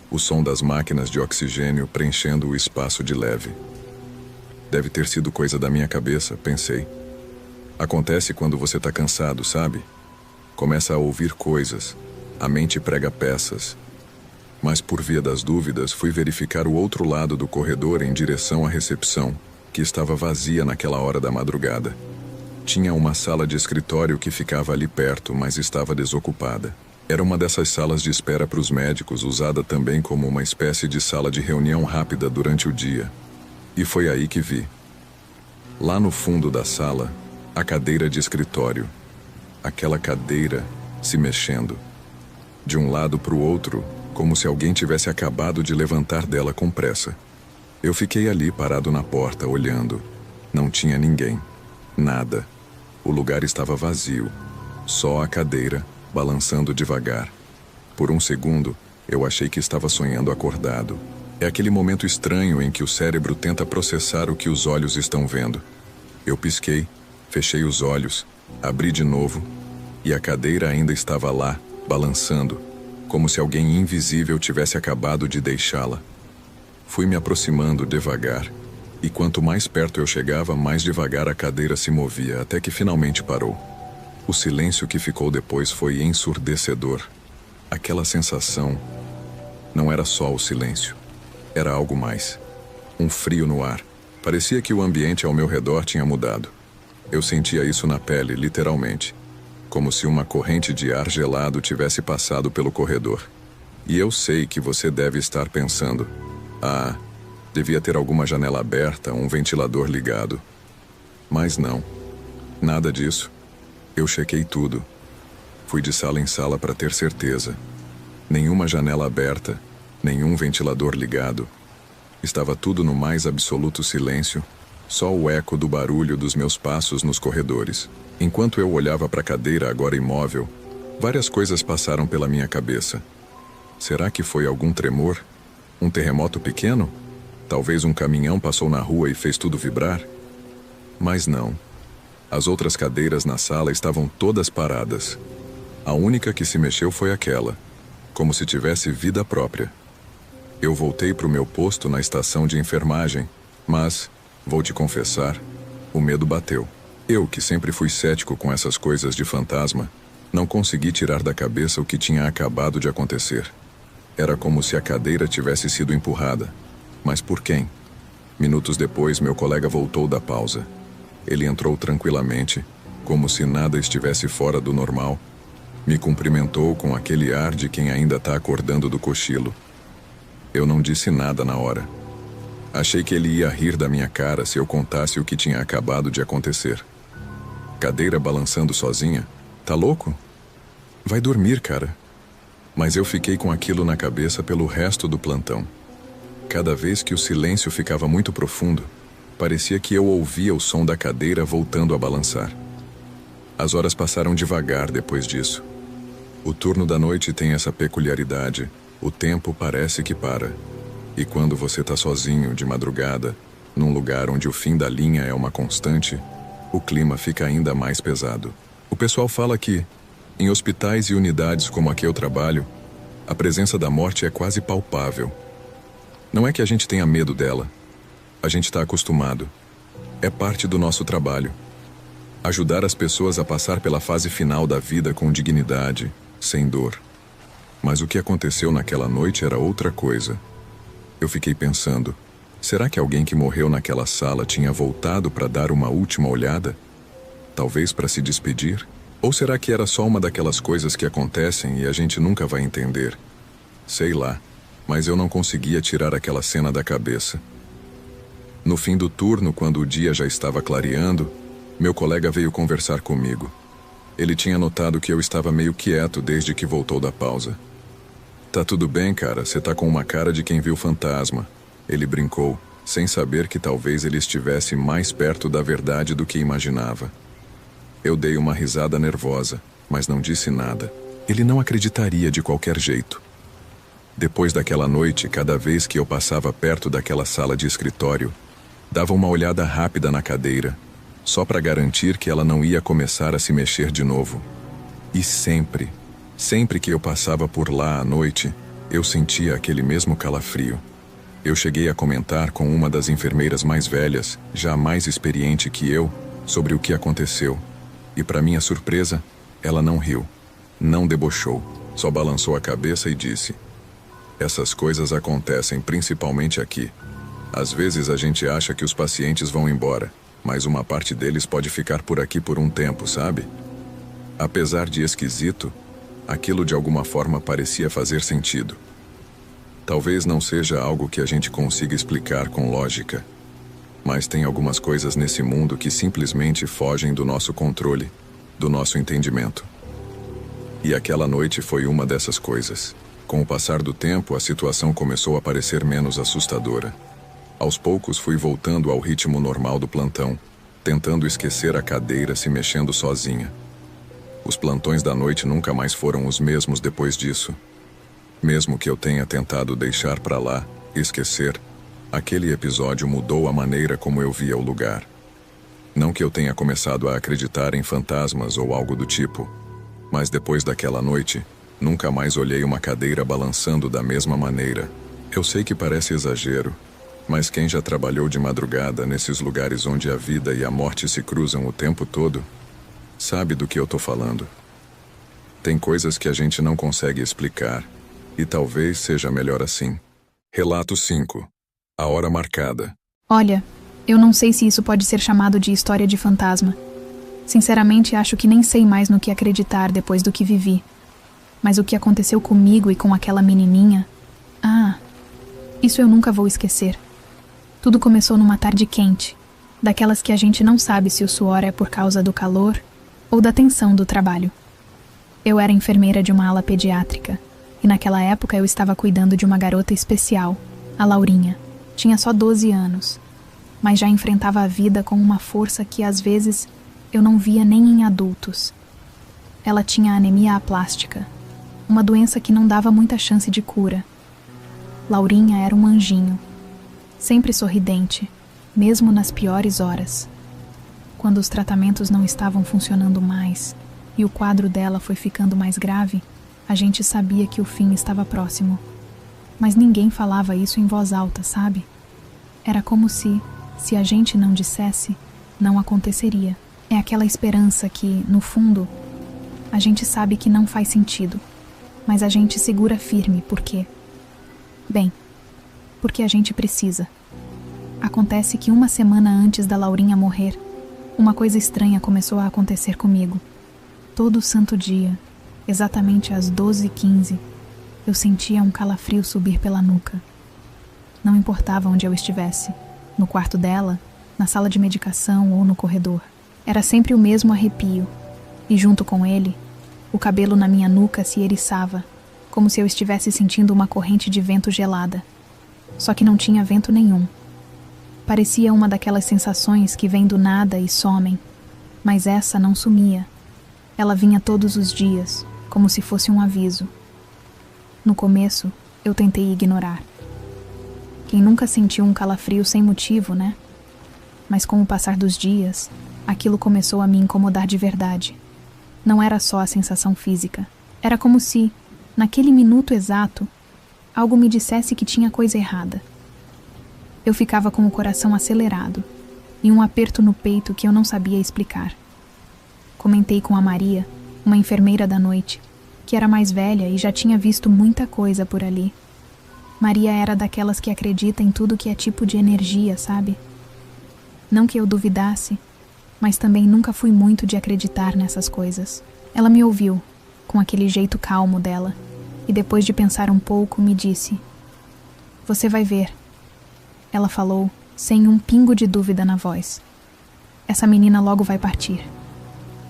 O som das máquinas de oxigênio preenchendo o espaço de leve. Deve ter sido coisa da minha cabeça, pensei. Acontece quando você está cansado, sabe? Começa a ouvir coisas. A mente prega peças. Mas por via das dúvidas, fui verificar o outro lado do corredor em direção à recepção, que estava vazia naquela hora da madrugada. Tinha uma sala de escritório que ficava ali perto, mas estava desocupada. Era uma dessas salas de espera para os médicos, usada também como uma espécie de sala de reunião rápida durante o dia. E foi aí que vi. Lá no fundo da sala, a cadeira de escritório. Aquela cadeira se mexendo. De um lado para o outro, como se alguém tivesse acabado de levantar dela com pressa. Eu fiquei ali parado na porta, olhando. Não tinha ninguém. Nada. O lugar estava vazio. Só a cadeira, balançando devagar. Por um segundo, eu achei que estava sonhando acordado. É aquele momento estranho em que o cérebro tenta processar o que os olhos estão vendo. Eu pisquei, fechei os olhos, abri de novo, e a cadeira ainda estava lá, balançando, como se alguém invisível tivesse acabado de deixá-la. Fui me aproximando devagar, e quanto mais perto eu chegava, mais devagar a cadeira se movia, até que finalmente parou. O silêncio que ficou depois foi ensurdecedor. Aquela sensação não era só o silêncio, era algo mais. Um frio no ar. Parecia que o ambiente ao meu redor tinha mudado. Eu sentia isso na pele, literalmente. Como se uma corrente de ar gelado tivesse passado pelo corredor. E eu sei que você deve estar pensando: ah, devia ter alguma janela aberta, um ventilador ligado. Mas não. Nada disso. Eu chequei tudo. Fui de sala em sala para ter certeza. Nenhuma janela aberta, nenhum ventilador ligado. Estava tudo no mais absoluto silêncio, só o eco do barulho dos meus passos nos corredores. Enquanto eu olhava para a cadeira agora imóvel, várias coisas passaram pela minha cabeça. Será que foi algum tremor? Um terremoto pequeno? Talvez um caminhão passou na rua e fez tudo vibrar? Mas não. As outras cadeiras na sala estavam todas paradas. A única que se mexeu foi aquela, como se tivesse vida própria. Eu voltei para o meu posto na estação de enfermagem, mas, vou te confessar, o medo bateu. Eu, que sempre fui cético com essas coisas de fantasma, não consegui tirar da cabeça o que tinha acabado de acontecer. Era como se a cadeira tivesse sido empurrada. Mas por quem? Minutos depois, meu colega voltou da pausa. Ele entrou tranquilamente, como se nada estivesse fora do normal. Me cumprimentou com aquele ar de quem ainda está acordando do cochilo. Eu não disse nada na hora. Achei que ele ia rir da minha cara se eu contasse o que tinha acabado de acontecer. Cadeira balançando sozinha? Tá louco? Vai dormir, cara. Mas eu fiquei com aquilo na cabeça pelo resto do plantão. Cada vez que o silêncio ficava muito profundo, parecia que eu ouvia o som da cadeira voltando a balançar. As horas passaram devagar depois disso. O turno da noite tem essa peculiaridade. O tempo parece que para. E quando você está sozinho, de madrugada, num lugar onde o fim da linha é uma constante, o clima fica ainda mais pesado. O pessoal fala que, em hospitais e unidades como a que eu trabalho, a presença da morte é quase palpável. Não é que a gente tenha medo dela. A gente está acostumado. É parte do nosso trabalho. Ajudar as pessoas a passar pela fase final da vida com dignidade, sem dor. Mas o que aconteceu naquela noite era outra coisa. Eu fiquei pensando, será que alguém que morreu naquela sala tinha voltado para dar uma última olhada? Talvez para se despedir? Ou será que era só uma daquelas coisas que acontecem e a gente nunca vai entender? Sei lá, mas eu não conseguia tirar aquela cena da cabeça. No fim do turno, quando o dia já estava clareando, meu colega veio conversar comigo. Ele tinha notado que eu estava meio quieto desde que voltou da pausa. Tá tudo bem, cara, você tá com uma cara de quem viu fantasma. Ele brincou, sem saber que talvez ele estivesse mais perto da verdade do que imaginava. Eu dei uma risada nervosa, mas não disse nada. Ele não acreditaria de qualquer jeito. Depois daquela noite, cada vez que eu passava perto daquela sala de escritório, dava uma olhada rápida na cadeira, só para garantir que ela não ia começar a se mexer de novo. E sempre que eu passava por lá à noite, eu sentia aquele mesmo calafrio. Eu cheguei a comentar com uma das enfermeiras mais velhas, já mais experiente que eu, sobre o que aconteceu. E para minha surpresa, ela não riu, não debochou, só balançou a cabeça e disse: essas coisas acontecem principalmente aqui. Às vezes a gente acha que os pacientes vão embora, mas uma parte deles pode ficar por aqui por um tempo, sabe? Apesar de esquisito, aquilo de alguma forma parecia fazer sentido. Talvez não seja algo que a gente consiga explicar com lógica, mas tem algumas coisas nesse mundo que simplesmente fogem do nosso controle, do nosso entendimento. E aquela noite foi uma dessas coisas. Com o passar do tempo, a situação começou a parecer menos assustadora. Aos poucos fui voltando ao ritmo normal do plantão, tentando esquecer a cadeira se mexendo sozinha. Os plantões da noite nunca mais foram os mesmos depois disso. Mesmo que eu tenha tentado deixar para lá, esquecer, aquele episódio mudou a maneira como eu via o lugar. Não que eu tenha começado a acreditar em fantasmas ou algo do tipo, mas depois daquela noite, nunca mais olhei uma cadeira balançando da mesma maneira. Eu sei que parece exagero, mas quem já trabalhou de madrugada nesses lugares onde a vida e a morte se cruzam o tempo todo, sabe do que eu tô falando. Tem coisas que a gente não consegue explicar, e talvez seja melhor assim. Relato 5. A hora marcada. Olha, eu não sei se isso pode ser chamado de história de fantasma. Sinceramente, acho que nem sei mais no que acreditar depois do que vivi. Mas o que aconteceu comigo e com aquela menininha... isso eu nunca vou esquecer. Tudo começou numa tarde quente, daquelas que a gente não sabe se o suor é por causa do calor ou da tensão do trabalho. Eu era enfermeira de uma ala pediátrica, e naquela época eu estava cuidando de uma garota especial, a Laurinha. Tinha só 12 anos, mas já enfrentava a vida com uma força que às vezes eu não via nem em adultos. Ela tinha anemia aplástica, uma doença que não dava muita chance de cura. Laurinha era um anjinho, sempre sorridente, mesmo nas piores horas. Quando os tratamentos não estavam funcionando mais e o quadro dela foi ficando mais grave, a gente sabia que o fim estava próximo. Mas ninguém falava isso em voz alta, sabe? Era como se a gente não dissesse, não aconteceria. É aquela esperança que, no fundo, a gente sabe que não faz sentido, mas a gente segura firme, por quê? Bem, porque a gente precisa. Acontece que uma semana antes da Laurinha morrer, uma coisa estranha começou a acontecer comigo. Todo santo dia, exatamente às 12h15, eu sentia um calafrio subir pela nuca. Não importava onde eu estivesse, no quarto dela, na sala de medicação ou no corredor. Era sempre o mesmo arrepio, e junto com ele, o cabelo na minha nuca se eriçava, como se eu estivesse sentindo uma corrente de vento gelada. Só que não tinha vento nenhum. Parecia uma daquelas sensações que vêm do nada e somem, mas essa não sumia. Ela vinha todos os dias, como se fosse um aviso. No começo, eu tentei ignorar. Quem nunca sentiu um calafrio sem motivo, né? Mas com o passar dos dias, aquilo começou a me incomodar de verdade. Não era só a sensação física. Era como se, naquele minuto exato, algo me dissesse que tinha coisa errada. Eu ficava com o coração acelerado e um aperto no peito que eu não sabia explicar. Comentei com a Maria, uma enfermeira da noite, que era mais velha e já tinha visto muita coisa por ali. Maria era daquelas que acredita em tudo que é tipo de energia, sabe? Não que eu duvidasse, mas também nunca fui muito de acreditar nessas coisas. Ela me ouviu, com aquele jeito calmo dela, e depois de pensar um pouco, me disse: "Você vai ver." Ela falou, sem um pingo de dúvida na voz. "Essa menina logo vai partir.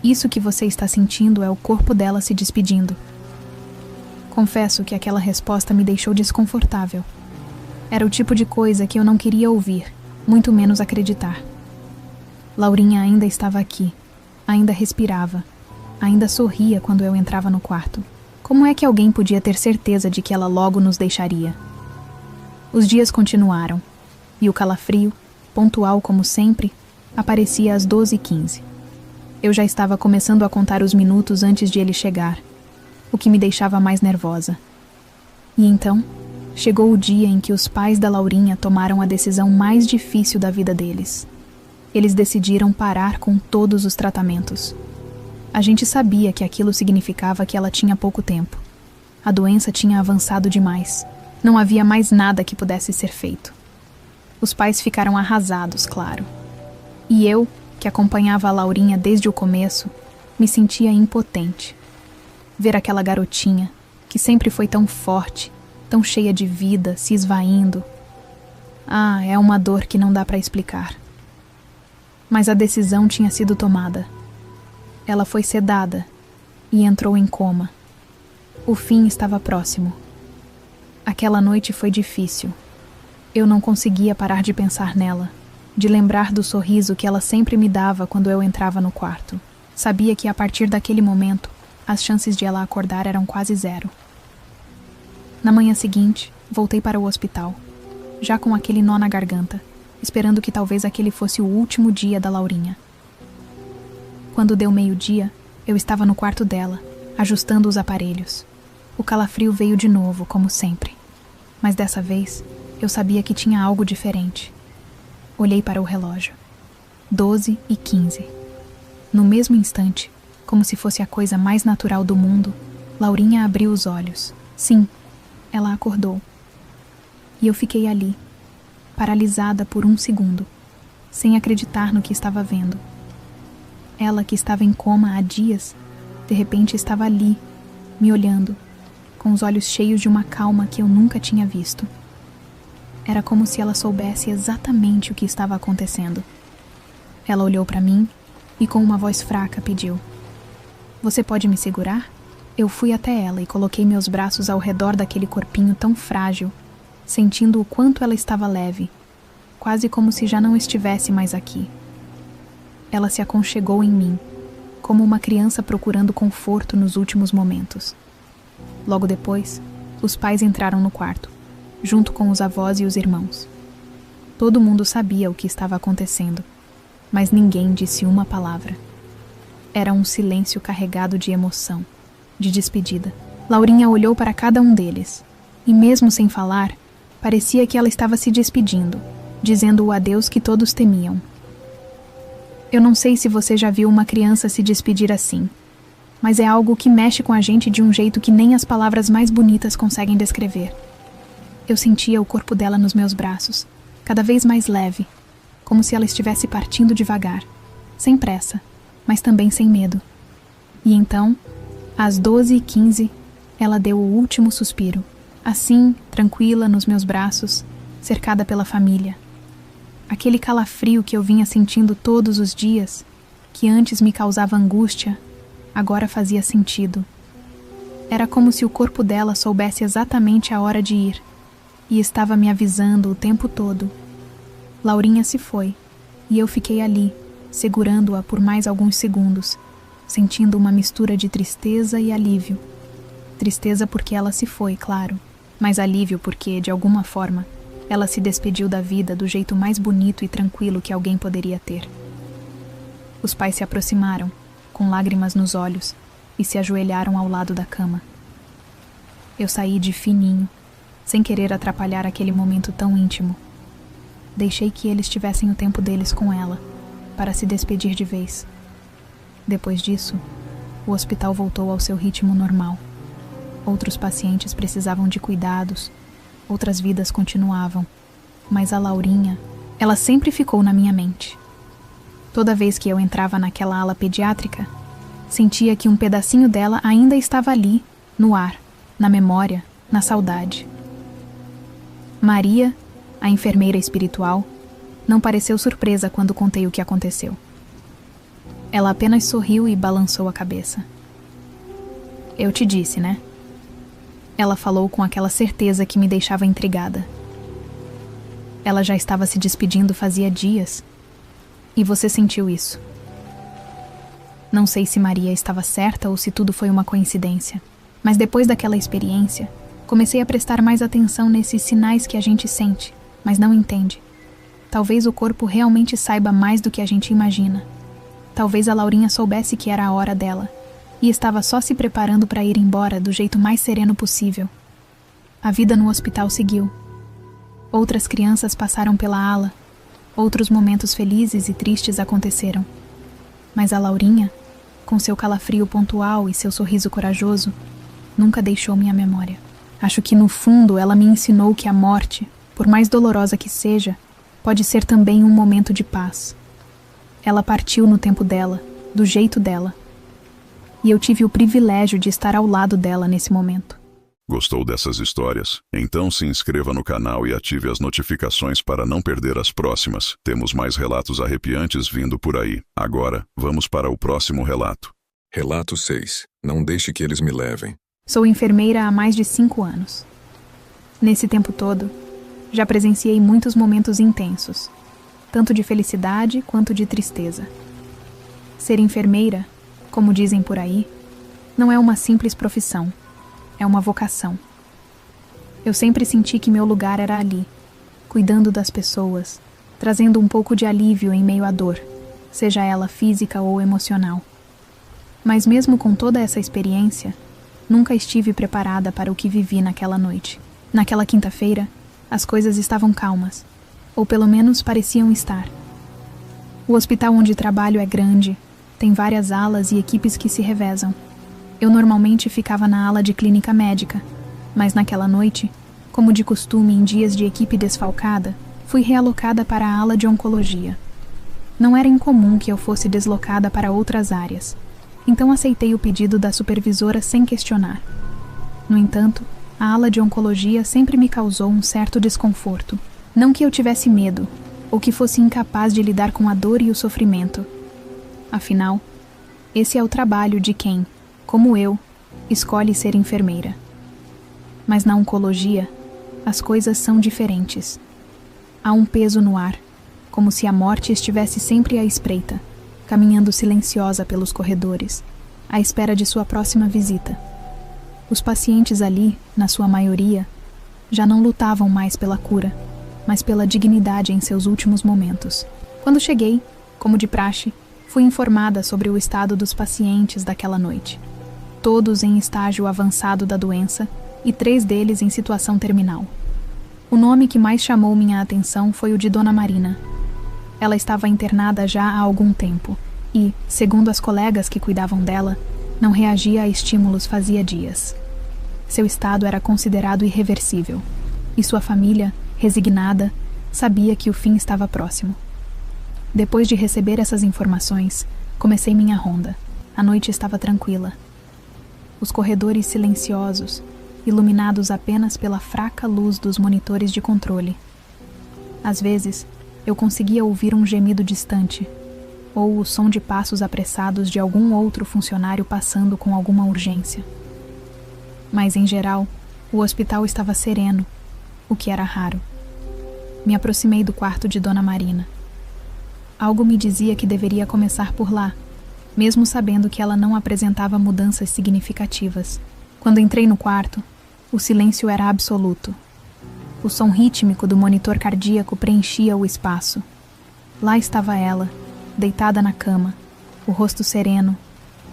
Isso que você está sentindo é o corpo dela se despedindo." Confesso que aquela resposta me deixou desconfortável. Era o tipo de coisa que eu não queria ouvir, muito menos acreditar. Laurinha ainda estava aqui, ainda respirava, ainda sorria quando eu entrava no quarto. Como é que alguém podia ter certeza de que ela logo nos deixaria? Os dias continuaram, e o calafrio, pontual como sempre, aparecia às 12h15. Eu já estava começando a contar os minutos antes de ele chegar, o que me deixava mais nervosa. E então, chegou o dia em que os pais da Laurinha tomaram a decisão mais difícil da vida deles. Eles decidiram parar com todos os tratamentos. A gente sabia que aquilo significava que ela tinha pouco tempo. A doença tinha avançado demais. Não havia mais nada que pudesse ser feito. Os pais ficaram arrasados, claro. E eu, que acompanhava a Laurinha desde o começo, me sentia impotente. Ver aquela garotinha, que sempre foi tão forte, tão cheia de vida, se esvaindo. É uma dor que não dá para explicar. Mas a decisão tinha sido tomada. Ela foi sedada e entrou em coma. O fim estava próximo. Aquela noite foi difícil. Eu não conseguia parar de pensar nela, de lembrar do sorriso que ela sempre me dava quando eu entrava no quarto. Sabia que a partir daquele momento, as chances de ela acordar eram quase zero. Na manhã seguinte, voltei para o hospital, já com aquele nó na garganta, esperando que talvez aquele fosse o último dia da Laurinha. Quando deu meio-dia, eu estava no quarto dela, ajustando os aparelhos. O calafrio veio de novo, como sempre. Mas dessa vez, eu sabia que tinha algo diferente. Olhei para o relógio. 12h15. No mesmo instante, como se fosse a coisa mais natural do mundo, Laurinha abriu os olhos. Sim, ela acordou. E eu fiquei ali, paralisada por um segundo, sem acreditar no que estava vendo. Ela, que estava em coma há dias, de repente estava ali, me olhando, com os olhos cheios de uma calma que eu nunca tinha visto. Era como se ela soubesse exatamente o que estava acontecendo. Ela olhou para mim e com uma voz fraca pediu: "Você pode me segurar?" Eu fui até ela e coloquei meus braços ao redor daquele corpinho tão frágil, sentindo o quanto ela estava leve, quase como se já não estivesse mais aqui. Ela se aconchegou em mim, como uma criança procurando conforto nos últimos momentos. Logo depois, os pais entraram no quarto, junto com os avós e os irmãos. Todo mundo sabia o que estava acontecendo, mas ninguém disse uma palavra. Era um silêncio carregado de emoção, de despedida. Laurinha olhou para cada um deles, e mesmo sem falar, parecia que ela estava se despedindo, dizendo o adeus que todos temiam. Eu não sei se você já viu uma criança se despedir assim, mas é algo que mexe com a gente de um jeito que nem as palavras mais bonitas conseguem descrever. Eu sentia o corpo dela nos meus braços, cada vez mais leve, como se ela estivesse partindo devagar, sem pressa, mas também sem medo. E então, às 12h15, ela deu o último suspiro, assim, tranquila nos meus braços, cercada pela família. Aquele calafrio que eu vinha sentindo todos os dias, que antes me causava angústia, agora fazia sentido. Era como se o corpo dela soubesse exatamente a hora de ir, e estava me avisando o tempo todo. Laurinha se foi, e eu fiquei ali, segurando-a por mais alguns segundos, sentindo uma mistura de tristeza e alívio. Tristeza porque ela se foi, claro, mas alívio porque, de alguma forma, ela se despediu da vida do jeito mais bonito e tranquilo que alguém poderia ter. Os pais se aproximaram, com lágrimas nos olhos, e se ajoelharam ao lado da cama. Eu saí de fininho, sem querer atrapalhar aquele momento tão íntimo. Deixei que eles tivessem o tempo deles com ela, para se despedir de vez. Depois disso, o hospital voltou ao seu ritmo normal. Outros pacientes precisavam de cuidados, outras vidas continuavam, mas a Laurinha, ela sempre ficou na minha mente. Toda vez que eu entrava naquela ala pediátrica, sentia que um pedacinho dela ainda estava ali, no ar, na memória, na saudade. Maria, a enfermeira espiritual, não pareceu surpresa quando contei o que aconteceu. Ela apenas sorriu e balançou a cabeça. "Eu te disse, né?" Ela falou com aquela certeza que me deixava intrigada. Ela já estava se despedindo fazia dias. E você sentiu isso. Não sei se Maria estava certa ou se tudo foi uma coincidência, mas depois daquela experiência, comecei a prestar mais atenção nesses sinais que a gente sente, mas não entende. Talvez o corpo realmente saiba mais do que a gente imagina. Talvez a Laurinha soubesse que era a hora dela, e estava só se preparando para ir embora do jeito mais sereno possível. A vida no hospital seguiu. Outras crianças passaram pela ala, outros momentos felizes e tristes aconteceram. Mas a Laurinha, com seu calafrio pontual e seu sorriso corajoso, nunca deixou minha memória. Acho que no fundo ela me ensinou que a morte, por mais dolorosa que seja, pode ser também um momento de paz. Ela partiu no tempo dela, do jeito dela. E eu tive o privilégio de estar ao lado dela nesse momento. Gostou dessas histórias? Então se inscreva no canal e ative as notificações para não perder as próximas. Temos mais relatos arrepiantes vindo por aí. Agora, vamos para o próximo relato. Relato 6. Não deixe que eles me levem. Sou enfermeira há mais de 5 anos. Nesse tempo todo, já presenciei muitos momentos intensos, tanto de felicidade quanto de tristeza. Ser enfermeira, como dizem por aí, não é uma simples profissão, é uma vocação. Eu sempre senti que meu lugar era ali, cuidando das pessoas, trazendo um pouco de alívio em meio à dor, seja ela física ou emocional. Mas mesmo com toda essa experiência, nunca estive preparada para o que vivi naquela noite. Naquela quinta-feira, as coisas estavam calmas, ou pelo menos pareciam estar. O hospital onde trabalho é grande, tem várias alas e equipes que se revezam. Eu normalmente ficava na ala de clínica médica, mas naquela noite, como de costume em dias de equipe desfalcada, fui realocada para a ala de oncologia. Não era incomum que eu fosse deslocada para outras áreas, então aceitei o pedido da supervisora sem questionar. No entanto, a ala de oncologia sempre me causou um certo desconforto. Não que eu tivesse medo, ou que fosse incapaz de lidar com a dor e o sofrimento. Afinal, esse é o trabalho de quem, como eu, escolhe ser enfermeira. Mas na oncologia, as coisas são diferentes. Há um peso no ar, como se a morte estivesse sempre à espreita, caminhando silenciosa pelos corredores, à espera de sua próxima visita. Os pacientes ali, na sua maioria, já não lutavam mais pela cura, mas pela dignidade em seus últimos momentos. Quando cheguei, como de praxe, fui informada sobre o estado dos pacientes daquela noite. Todos em estágio avançado da doença e 3 deles em situação terminal. O nome que mais chamou minha atenção foi o de Dona Marina. Ela estava internada já há algum tempo e, segundo as colegas que cuidavam dela, não reagia a estímulos fazia dias. Seu estado era considerado irreversível, e sua família, resignada, sabia que o fim estava próximo. Depois de receber essas informações, comecei minha ronda. A noite estava tranquila. Os corredores silenciosos, iluminados apenas pela fraca luz dos monitores de controle. Às vezes, eu conseguia ouvir um gemido distante, ou o som de passos apressados de algum outro funcionário passando com alguma urgência. Mas, em geral, o hospital estava sereno, o que era raro. Me aproximei do quarto de Dona Marina. Algo me dizia que deveria começar por lá, mesmo sabendo que ela não apresentava mudanças significativas. Quando entrei no quarto, o silêncio era absoluto. O som rítmico do monitor cardíaco preenchia o espaço. Lá estava ela, deitada na cama, o rosto sereno,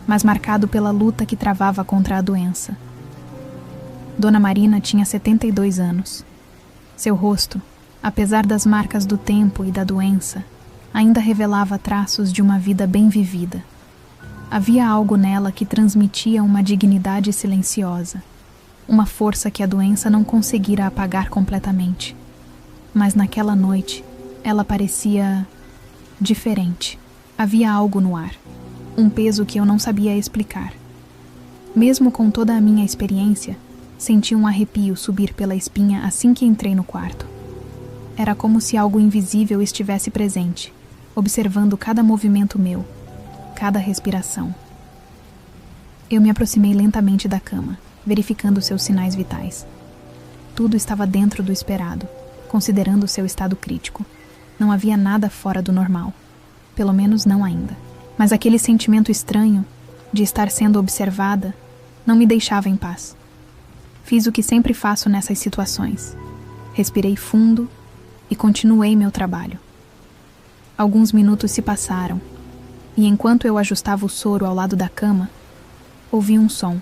mas marcado pela luta que travava contra a doença. Dona Marina tinha 72 anos. Seu rosto, apesar das marcas do tempo e da doença, ainda revelava traços de uma vida bem vivida. Havia algo nela que transmitia uma dignidade silenciosa, uma força que a doença não conseguira apagar completamente. Mas naquela noite, ela parecia diferente. Havia algo no ar, um peso que eu não sabia explicar. Mesmo com toda a minha experiência, senti um arrepio subir pela espinha assim que entrei no quarto. Era como se algo invisível estivesse presente, observando cada movimento meu, cada respiração. Eu me aproximei lentamente da cama, verificando seus sinais vitais. Tudo estava dentro do esperado, considerando seu estado crítico. Não havia nada fora do normal, pelo menos não ainda. Mas aquele sentimento estranho, de estar sendo observada, não me deixava em paz. Fiz o que sempre faço nessas situações. Respirei fundo e continuei meu trabalho. Alguns minutos se passaram, e enquanto eu ajustava o soro ao lado da cama, ouvi um som.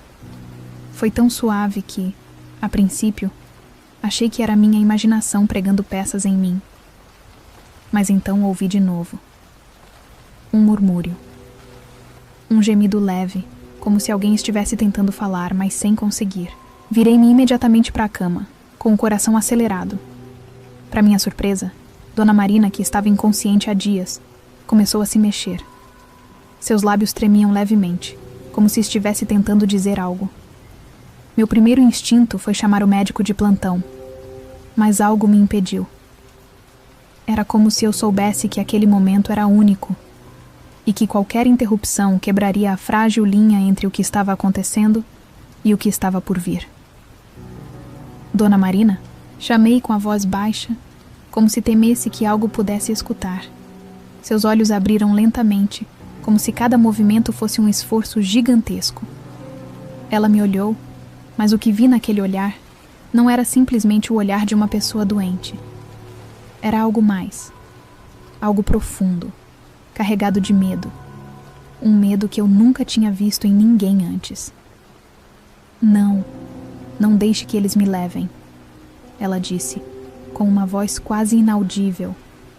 Foi tão suave que, a princípio, achei que era minha imaginação pregando peças em mim. Mas então ouvi de novo. Um murmúrio. Um gemido leve, como se alguém estivesse tentando falar, mas sem conseguir. Virei-me imediatamente para a cama, com o coração acelerado. Para minha surpresa, Dona Marina, que estava inconsciente há dias, começou a se mexer. Seus lábios tremiam levemente, como se estivesse tentando dizer algo. Meu primeiro instinto foi chamar o médico de plantão, mas algo me impediu. Era como se eu soubesse que aquele momento era único e que qualquer interrupção quebraria a frágil linha entre o que estava acontecendo e o que estava por vir. Dona Marina? Chamei com a voz baixa, como se temesse que algo pudesse escutar. Seus olhos abriram lentamente, como se cada movimento fosse um esforço gigantesco. Ela me olhou, mas o que vi naquele olhar não era simplesmente o olhar de uma pessoa doente. Era algo mais, algo profundo, carregado de medo. Um medo que eu nunca tinha visto em ninguém antes. Não deixe que eles me levem. ela disse, com uma voz quase inaudível,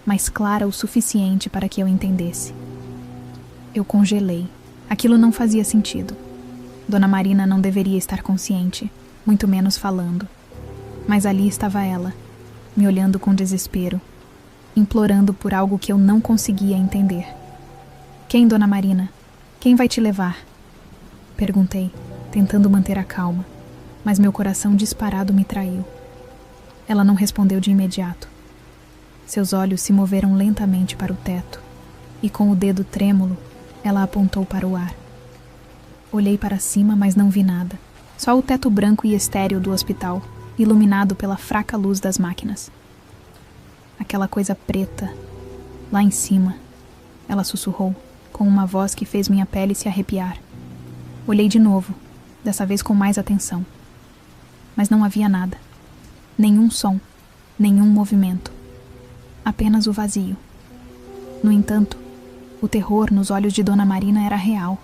mas clara o suficiente para que eu entendesse. Eu congelei. Aquilo não fazia sentido. Dona Marina não deveria estar consciente, muito menos falando. Mas ali estava ela, me olhando com desespero, implorando por algo que eu não conseguia entender. Quem, Dona Marina? Quem vai te levar? Perguntei, tentando manter a calma, mas meu coração disparado me traiu. Ela não respondeu de imediato. Seus olhos se moveram lentamente para o teto, e com o dedo trêmulo, ela apontou para o ar. Olhei para cima, mas não vi nada. Só o teto branco e estéril do hospital, iluminado pela fraca luz das máquinas. Aquela coisa preta, lá em cima, ela sussurrou, com uma voz que fez minha pele se arrepiar. Olhei de novo, dessa vez com mais atenção. Mas não havia nada. Nenhum som, nenhum movimento. Apenas o vazio. No entanto, o terror nos olhos de Dona Marina era real.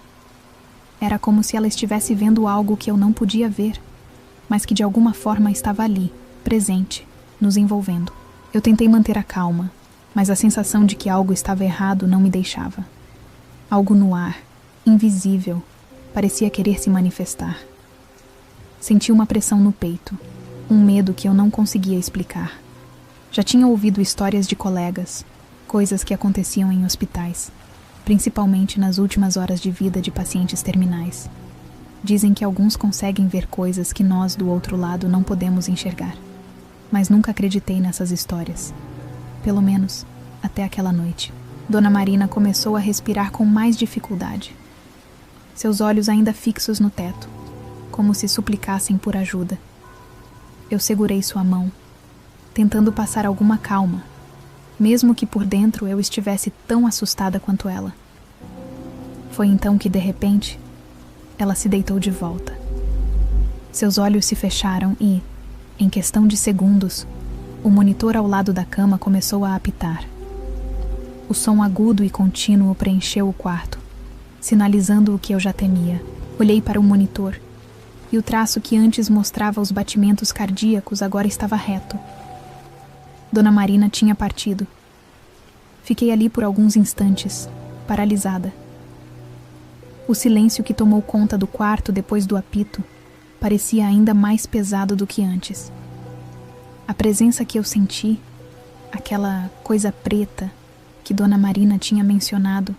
Era como se ela estivesse vendo algo que eu não podia ver, mas que de alguma forma estava ali, presente, nos envolvendo. Eu tentei manter a calma, mas a sensação de que algo estava errado não me deixava. Algo no ar, invisível, parecia querer se manifestar. Senti uma pressão no peito, um medo que eu não conseguia explicar. Já tinha ouvido histórias de colegas, coisas que aconteciam em hospitais, principalmente nas últimas horas de vida de pacientes terminais. Dizem que alguns conseguem ver coisas que nós do outro lado não podemos enxergar. Mas nunca acreditei nessas histórias. Pelo menos, até aquela noite. Dona Marina começou a respirar com mais dificuldade. Seus olhos ainda fixos no teto, como se suplicassem por ajuda. Eu segurei sua mão, tentando passar alguma calma, mesmo que por dentro eu estivesse tão assustada quanto ela. Foi então que, de repente, ela se deitou de volta. Seus olhos se fecharam e, em questão de segundos, o monitor ao lado da cama começou a apitar. O som agudo e contínuo preencheu o quarto, sinalizando o que eu já temia. Olhei para o monitor, e o traço que antes mostrava os batimentos cardíacos agora estava reto. Dona Marina tinha partido. Fiquei ali por alguns instantes, paralisada. O silêncio que tomou conta do quarto depois do apito parecia ainda mais pesado do que antes. A presença que eu senti, aquela coisa preta que Dona Marina tinha mencionado,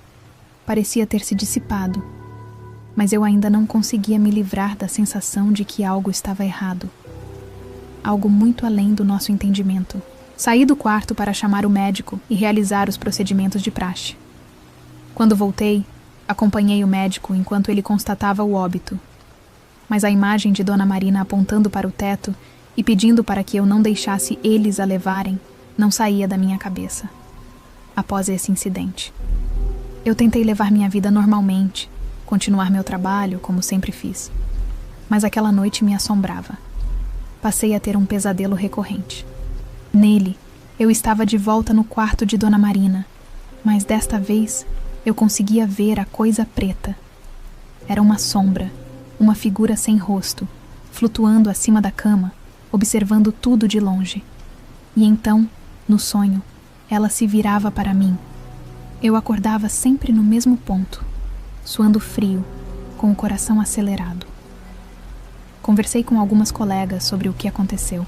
parecia ter se dissipado, mas eu ainda não conseguia me livrar da sensação de que algo estava errado. Algo muito além do nosso entendimento. Saí do quarto para chamar o médico e realizar os procedimentos de praxe. Quando voltei, acompanhei o médico enquanto ele constatava o óbito. Mas a imagem de Dona Marina apontando para o teto e pedindo para que eu não deixasse eles a levarem não saía da minha cabeça. Após esse incidente, eu tentei levar minha vida normalmente, continuar meu trabalho como sempre fiz. Mas aquela noite me assombrava. Passei a ter um pesadelo recorrente. Nele, eu estava de volta no quarto de Dona Marina, mas desta vez eu conseguia ver a coisa preta. Era uma sombra, uma figura sem rosto, flutuando acima da cama, observando tudo de longe. E então, no sonho, ela se virava para mim. Eu acordava sempre no mesmo ponto, suando frio, com o coração acelerado. Conversei com algumas colegas sobre o que aconteceu.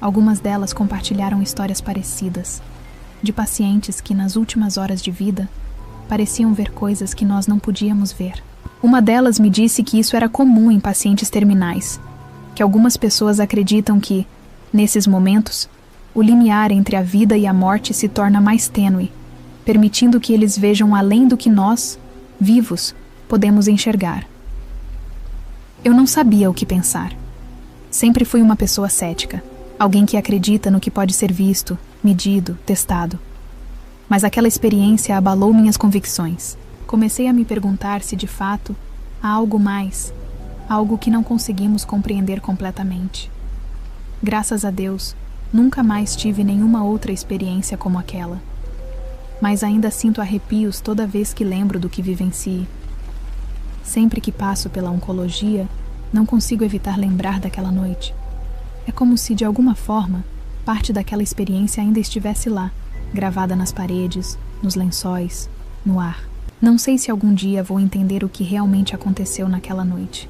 Algumas delas compartilharam histórias parecidas, de pacientes que nas últimas horas de vida pareciam ver coisas que nós não podíamos ver. Uma delas me disse que isso era comum em pacientes terminais, que algumas pessoas acreditam que, nesses momentos, o limiar entre a vida e a morte se torna mais tênue, permitindo que eles vejam além do que nós, vivos, podemos enxergar. Eu não sabia o que pensar. Sempre fui uma pessoa cética, alguém que acredita no que pode ser visto, medido, testado. Mas aquela experiência abalou minhas convicções. Comecei a me perguntar se, de fato, há algo mais, algo que não conseguimos compreender completamente. Graças a Deus, nunca mais tive nenhuma outra experiência como aquela. Mas ainda sinto arrepios toda vez que lembro do que vivencie. Sempre que passo pela oncologia, não consigo evitar lembrar daquela noite. É como se, de alguma forma, parte daquela experiência ainda estivesse lá, gravada nas paredes, nos lençóis, no ar. Não sei se algum dia vou entender o que realmente aconteceu naquela noite.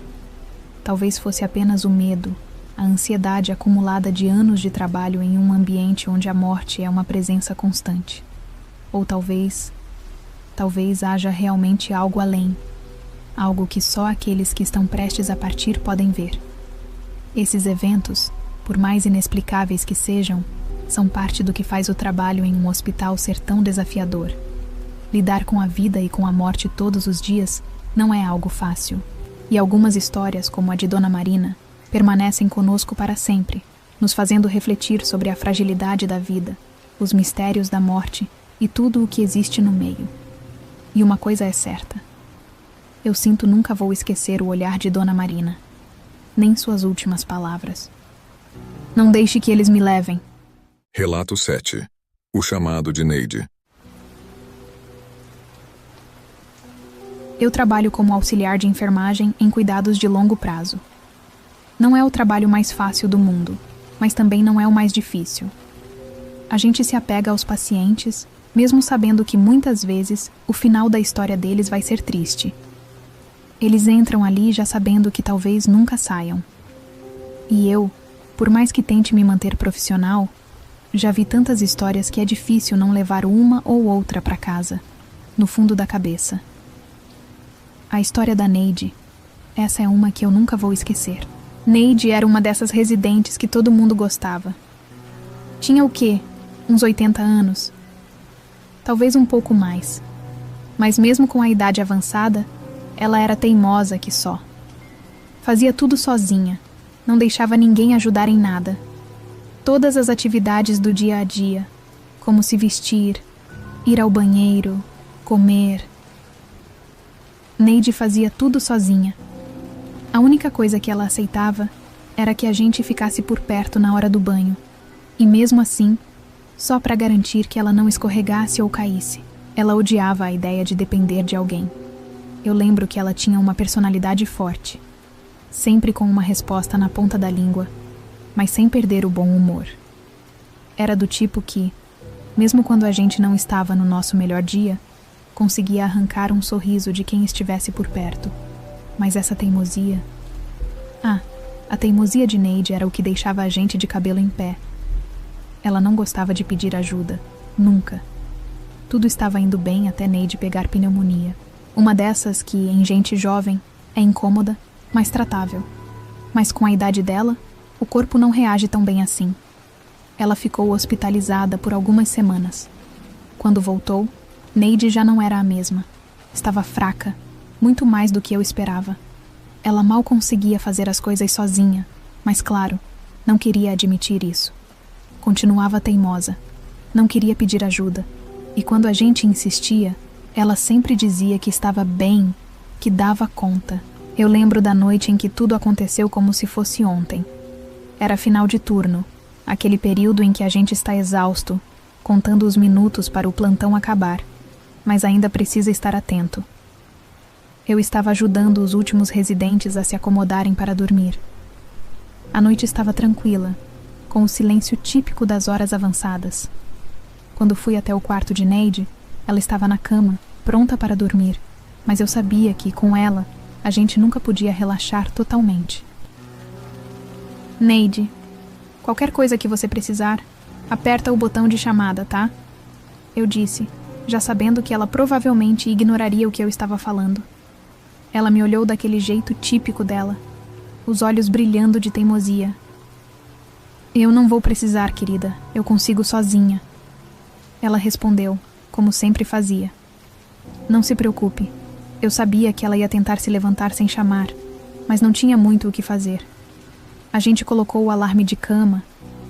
Talvez fosse apenas o medo, a ansiedade acumulada de anos de trabalho em um ambiente onde a morte é uma presença constante. Ou talvez haja realmente algo além, algo que só aqueles que estão prestes a partir podem ver. Esses eventos, por mais inexplicáveis que sejam, são parte do que faz o trabalho em um hospital ser tão desafiador. Lidar com a vida e com a morte todos os dias não é algo fácil. E algumas histórias, como a de Dona Marina, permanecem conosco para sempre, nos fazendo refletir sobre a fragilidade da vida, os mistérios da morte e tudo o que existe no meio. E uma coisa é certa. Eu sinto nunca vou esquecer o olhar de Dona Marina, nem suas últimas palavras. Não deixe que eles me levem. Relato 7. O chamado de Neide. Eu trabalho como auxiliar de enfermagem em cuidados de longo prazo. Não é o trabalho mais fácil do mundo, mas também não é o mais difícil. A gente se apega aos pacientes, mesmo sabendo que muitas vezes o final da história deles vai ser triste. Eles entram ali já sabendo que talvez nunca saiam. E eu, por mais que tente me manter profissional, já vi tantas histórias que é difícil não levar uma ou outra para casa, no fundo da cabeça. A história da Neide, essa é uma que eu nunca vou esquecer. Neide era uma dessas residentes que todo mundo gostava. Tinha o quê? Uns 80 anos? Talvez um pouco mais. Mas mesmo com a idade avançada, ela era teimosa que só. Fazia tudo sozinha, não deixava ninguém ajudar em nada. Todas as atividades do dia a dia, como se vestir, ir ao banheiro, comer. Neide fazia tudo sozinha. A única coisa que ela aceitava era que a gente ficasse por perto na hora do banho. E mesmo assim, só para garantir que ela não escorregasse ou caísse. Ela odiava a ideia de depender de alguém. Eu lembro que ela tinha uma personalidade forte, sempre com uma resposta na ponta da língua, mas sem perder o bom humor. Era do tipo que, mesmo quando a gente não estava no nosso melhor dia, conseguia arrancar um sorriso de quem estivesse por perto. Mas essa teimosia... a teimosia de Neide era o que deixava a gente de cabelo em pé. Ela não gostava de pedir ajuda, nunca. Tudo estava indo bem até Neide pegar pneumonia. Uma dessas que, em gente jovem, é incômoda, mas tratável. Mas com a idade dela, o corpo não reage tão bem assim. Ela ficou hospitalizada por algumas semanas. Quando voltou, Neide já não era a mesma. Estava fraca, muito mais do que eu esperava. Ela mal conseguia fazer as coisas sozinha, mas claro, não queria admitir isso. Continuava teimosa, não queria pedir ajuda, e quando a gente insistia, ela sempre dizia que estava bem, que dava conta. Eu lembro da noite em que tudo aconteceu como se fosse ontem. Era final de turno, aquele período em que a gente está exausto, contando os minutos para o plantão acabar, mas ainda precisa estar atento. Eu estava ajudando os últimos residentes a se acomodarem para dormir. A noite estava tranquila, com o silêncio típico das horas avançadas. Quando fui até o quarto de Neide, ela estava na cama, pronta para dormir, mas eu sabia que, com ela, a gente nunca podia relaxar totalmente. Neide, qualquer coisa que você precisar, aperta o botão de chamada, tá? Eu disse, já sabendo que ela provavelmente ignoraria o que eu estava falando. Ela me olhou daquele jeito típico dela, os olhos brilhando de teimosia. Eu não vou precisar, querida, eu consigo sozinha. Ela respondeu, como sempre fazia. Não se preocupe, eu sabia que ela ia tentar se levantar sem chamar, mas não tinha muito o que fazer. A gente colocou o alarme de cama,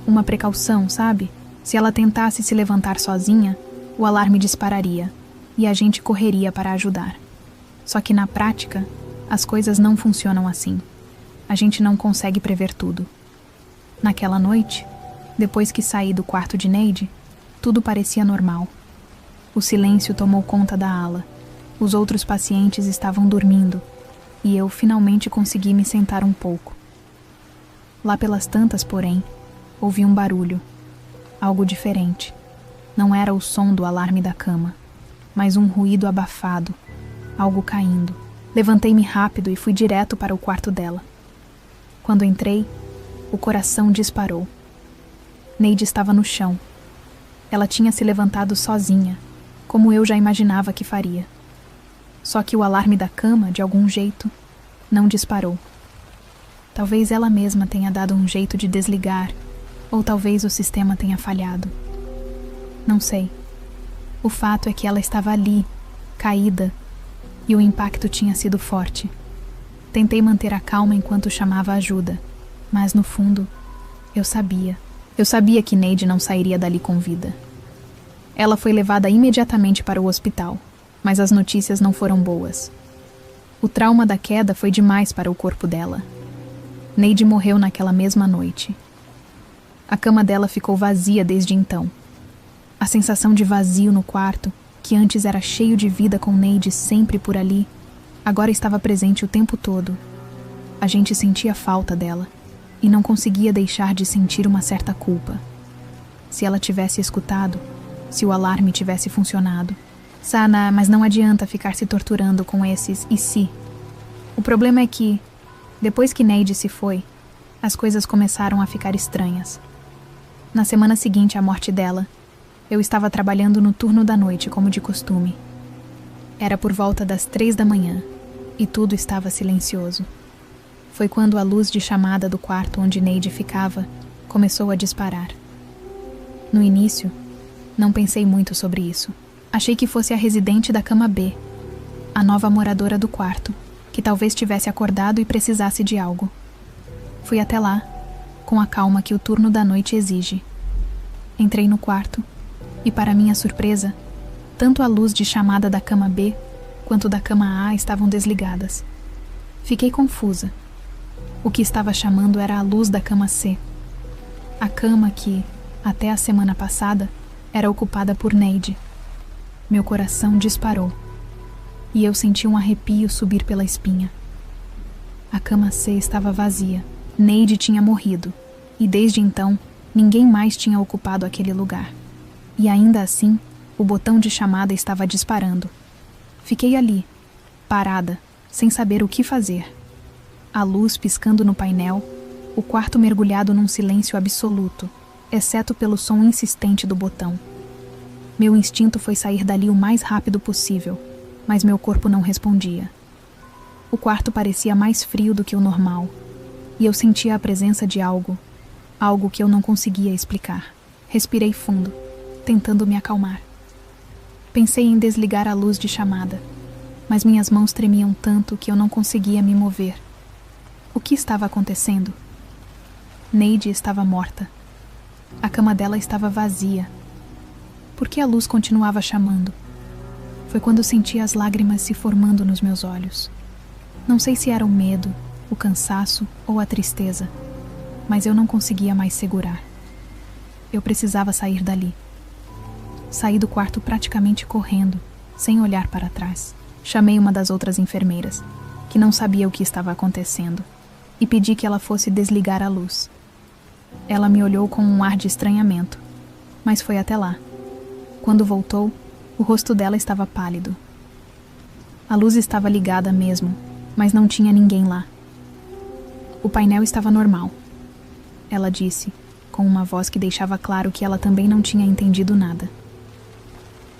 uma precaução, sabe? Se ela tentasse se levantar sozinha, o alarme dispararia, e a gente correria para ajudar. Só que na prática, as coisas não funcionam assim. A gente não consegue prever tudo. Naquela noite, depois que saí do quarto de Neide, tudo parecia normal. O silêncio tomou conta da ala. Os outros pacientes estavam dormindo, e eu finalmente consegui me sentar um pouco. Lá pelas tantas, porém, ouvi um barulho. Algo diferente. Não era o som do alarme da cama, mas um ruído abafado. Algo caindo. Levantei-me rápido e fui direto para o quarto dela. Quando entrei, o coração disparou. Neide estava no chão. Ela tinha se levantado sozinha, como eu já imaginava que faria. Só que o alarme da cama, de algum jeito, não disparou. Talvez ela mesma tenha dado um jeito de desligar, ou talvez o sistema tenha falhado. Não sei. O fato é que ela estava ali, caída, e o impacto tinha sido forte. Tentei manter a calma enquanto chamava ajuda, mas no fundo, eu sabia. Eu sabia que Neide não sairia dali com vida. Ela foi levada imediatamente para o hospital, mas as notícias não foram boas. O trauma da queda foi demais para o corpo dela. Neide morreu naquela mesma noite. A cama dela ficou vazia desde então. A sensação de vazio no quarto, que antes era cheio de vida com Neide sempre por ali, agora estava presente o tempo todo. A gente sentia falta dela e não conseguia deixar de sentir uma certa culpa. Se ela tivesse escutado, se o alarme tivesse funcionado. Sana, mas não adianta ficar se torturando com esses e se. O problema é que, depois que Neide se foi, as coisas começaram a ficar estranhas. Na semana seguinte à morte dela, eu estava trabalhando no turno da noite como de costume. Era por volta das 3 da manhã e tudo estava silencioso. Foi quando a luz de chamada do quarto onde Neide ficava começou a disparar. No início, não pensei muito sobre isso. Achei que fosse a residente da cama B, a nova moradora do quarto, que talvez tivesse acordado e precisasse de algo. Fui até lá, com a calma que o turno da noite exige. Entrei no quarto e, para minha surpresa, tanto a luz de chamada da cama B quanto da cama A estavam desligadas. Fiquei confusa. O que estava chamando era a luz da cama C. A cama que, até a semana passada, era ocupada por Neide. Meu coração disparou e eu senti um arrepio subir pela espinha. A cama C estava vazia. Neide tinha morrido e desde então ninguém mais tinha ocupado aquele lugar. E ainda assim, o botão de chamada estava disparando. Fiquei ali, parada, sem saber o que fazer. A luz piscando no painel, o quarto mergulhado num silêncio absoluto, exceto pelo som insistente do botão. Meu instinto foi sair dali o mais rápido possível, mas meu corpo não respondia. O quarto parecia mais frio do que o normal, e eu sentia a presença de algo que eu não conseguia explicar. Respirei fundo, tentando me acalmar. Pensei em desligar a luz de chamada, mas minhas mãos tremiam tanto que eu não conseguia me mover. O que estava acontecendo? Neide estava morta. A cama dela estava vazia. Por que a luz continuava chamando? Foi quando senti as lágrimas se formando nos meus olhos. Não sei se era o medo, o cansaço ou a tristeza, mas eu não conseguia mais segurar. Eu precisava sair dali. Saí do quarto praticamente correndo, sem olhar para trás. Chamei uma das outras enfermeiras, que não sabia o que estava acontecendo, e pedi que ela fosse desligar a luz. Ela me olhou com um ar de estranhamento, mas foi até lá. Quando voltou, o rosto dela estava pálido. A luz estava ligada mesmo, mas não tinha ninguém lá. O painel estava normal, ela disse, com uma voz que deixava claro que ela também não tinha entendido nada.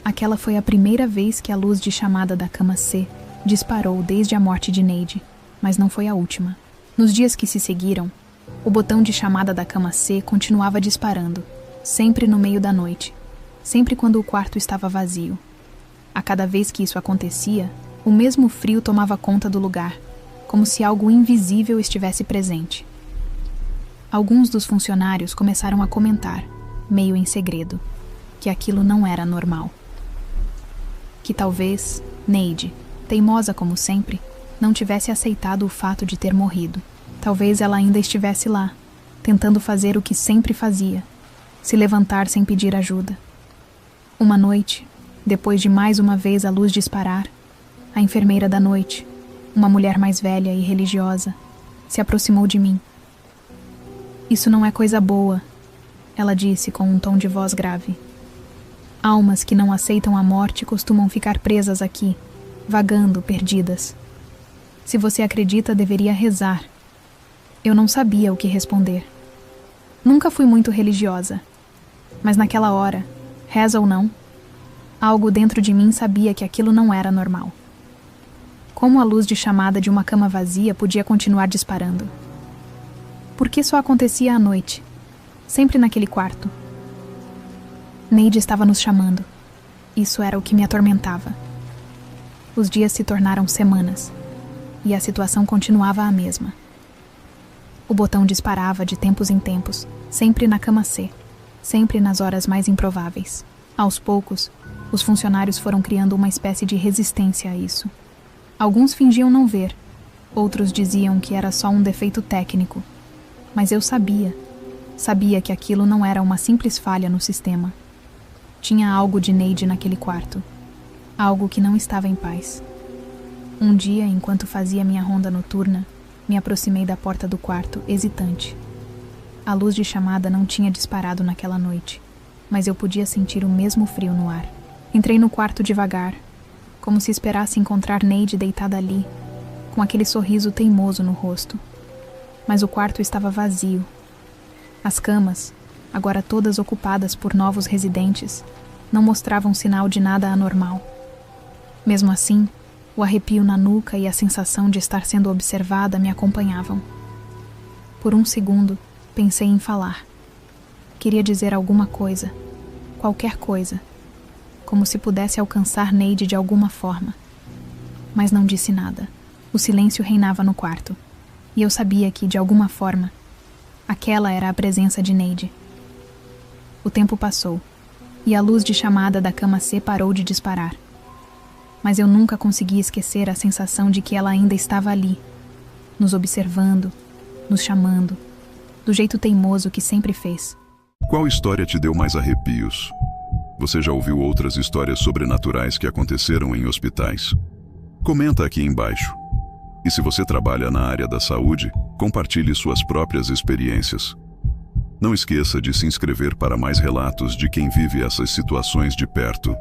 Aquela foi a primeira vez que a luz de chamada da cama C disparou desde a morte de Neide, mas não foi a última. Nos dias que se seguiram, o botão de chamada da cama C continuava disparando, sempre no meio da noite, sempre quando o quarto estava vazio. A cada vez que isso acontecia, o mesmo frio tomava conta do lugar, como se algo invisível estivesse presente. Alguns dos funcionários começaram a comentar, meio em segredo, que aquilo não era normal. Que talvez Neide, teimosa como sempre, não tivesse aceitado o fato de ter morrido. Talvez ela ainda estivesse lá, tentando fazer o que sempre fazia, se levantar sem pedir ajuda. Uma noite, depois de mais uma vez a luz disparar, a enfermeira da noite, uma mulher mais velha e religiosa, se aproximou de mim. Isso não é coisa boa, ela disse com um tom de voz grave. Almas que não aceitam a morte costumam ficar presas aqui, vagando, perdidas. Se você acredita, deveria rezar. Eu não sabia o que responder. Nunca fui muito religiosa, mas naquela hora, reza ou não, algo dentro de mim sabia que aquilo não era normal. Como a luz de chamada de uma cama vazia podia continuar disparando? Por que só acontecia à noite, sempre naquele quarto? Neide estava nos chamando. Isso era o que me atormentava. Os dias se tornaram semanas, e a situação continuava a mesma. O botão disparava de tempos em tempos, sempre na cama C, sempre nas horas mais improváveis. Aos poucos, os funcionários foram criando uma espécie de resistência a isso. Alguns fingiam não ver, outros diziam que era só um defeito técnico. Mas eu sabia que aquilo não era uma simples falha no sistema. Tinha algo de Neide naquele quarto, algo que não estava em paz. Um dia, enquanto fazia minha ronda noturna, me aproximei da porta do quarto, hesitante. A luz de chamada não tinha disparado naquela noite, mas eu podia sentir o mesmo frio no ar. Entrei no quarto devagar, como se esperasse encontrar Neide deitada ali, com aquele sorriso teimoso no rosto. Mas o quarto estava vazio. As camas, agora todas ocupadas por novos residentes, não mostravam sinal de nada anormal. Mesmo assim, o arrepio na nuca e a sensação de estar sendo observada me acompanhavam. Por um segundo, pensei em falar. Queria dizer alguma coisa, qualquer coisa, como se pudesse alcançar Neide de alguma forma. Mas não disse nada. O silêncio reinava no quarto, e eu sabia que, de alguma forma, aquela era a presença de Neide. O tempo passou, e a luz de chamada da cama C parou de disparar. Mas eu nunca consegui esquecer a sensação de que ela ainda estava ali, nos observando, nos chamando, do jeito teimoso que sempre fez. Qual história te deu mais arrepios? Você já ouviu outras histórias sobrenaturais que aconteceram em hospitais? Comenta aqui embaixo. E se você trabalha na área da saúde, compartilhe suas próprias experiências. Não esqueça de se inscrever para mais relatos de quem vive essas situações de perto.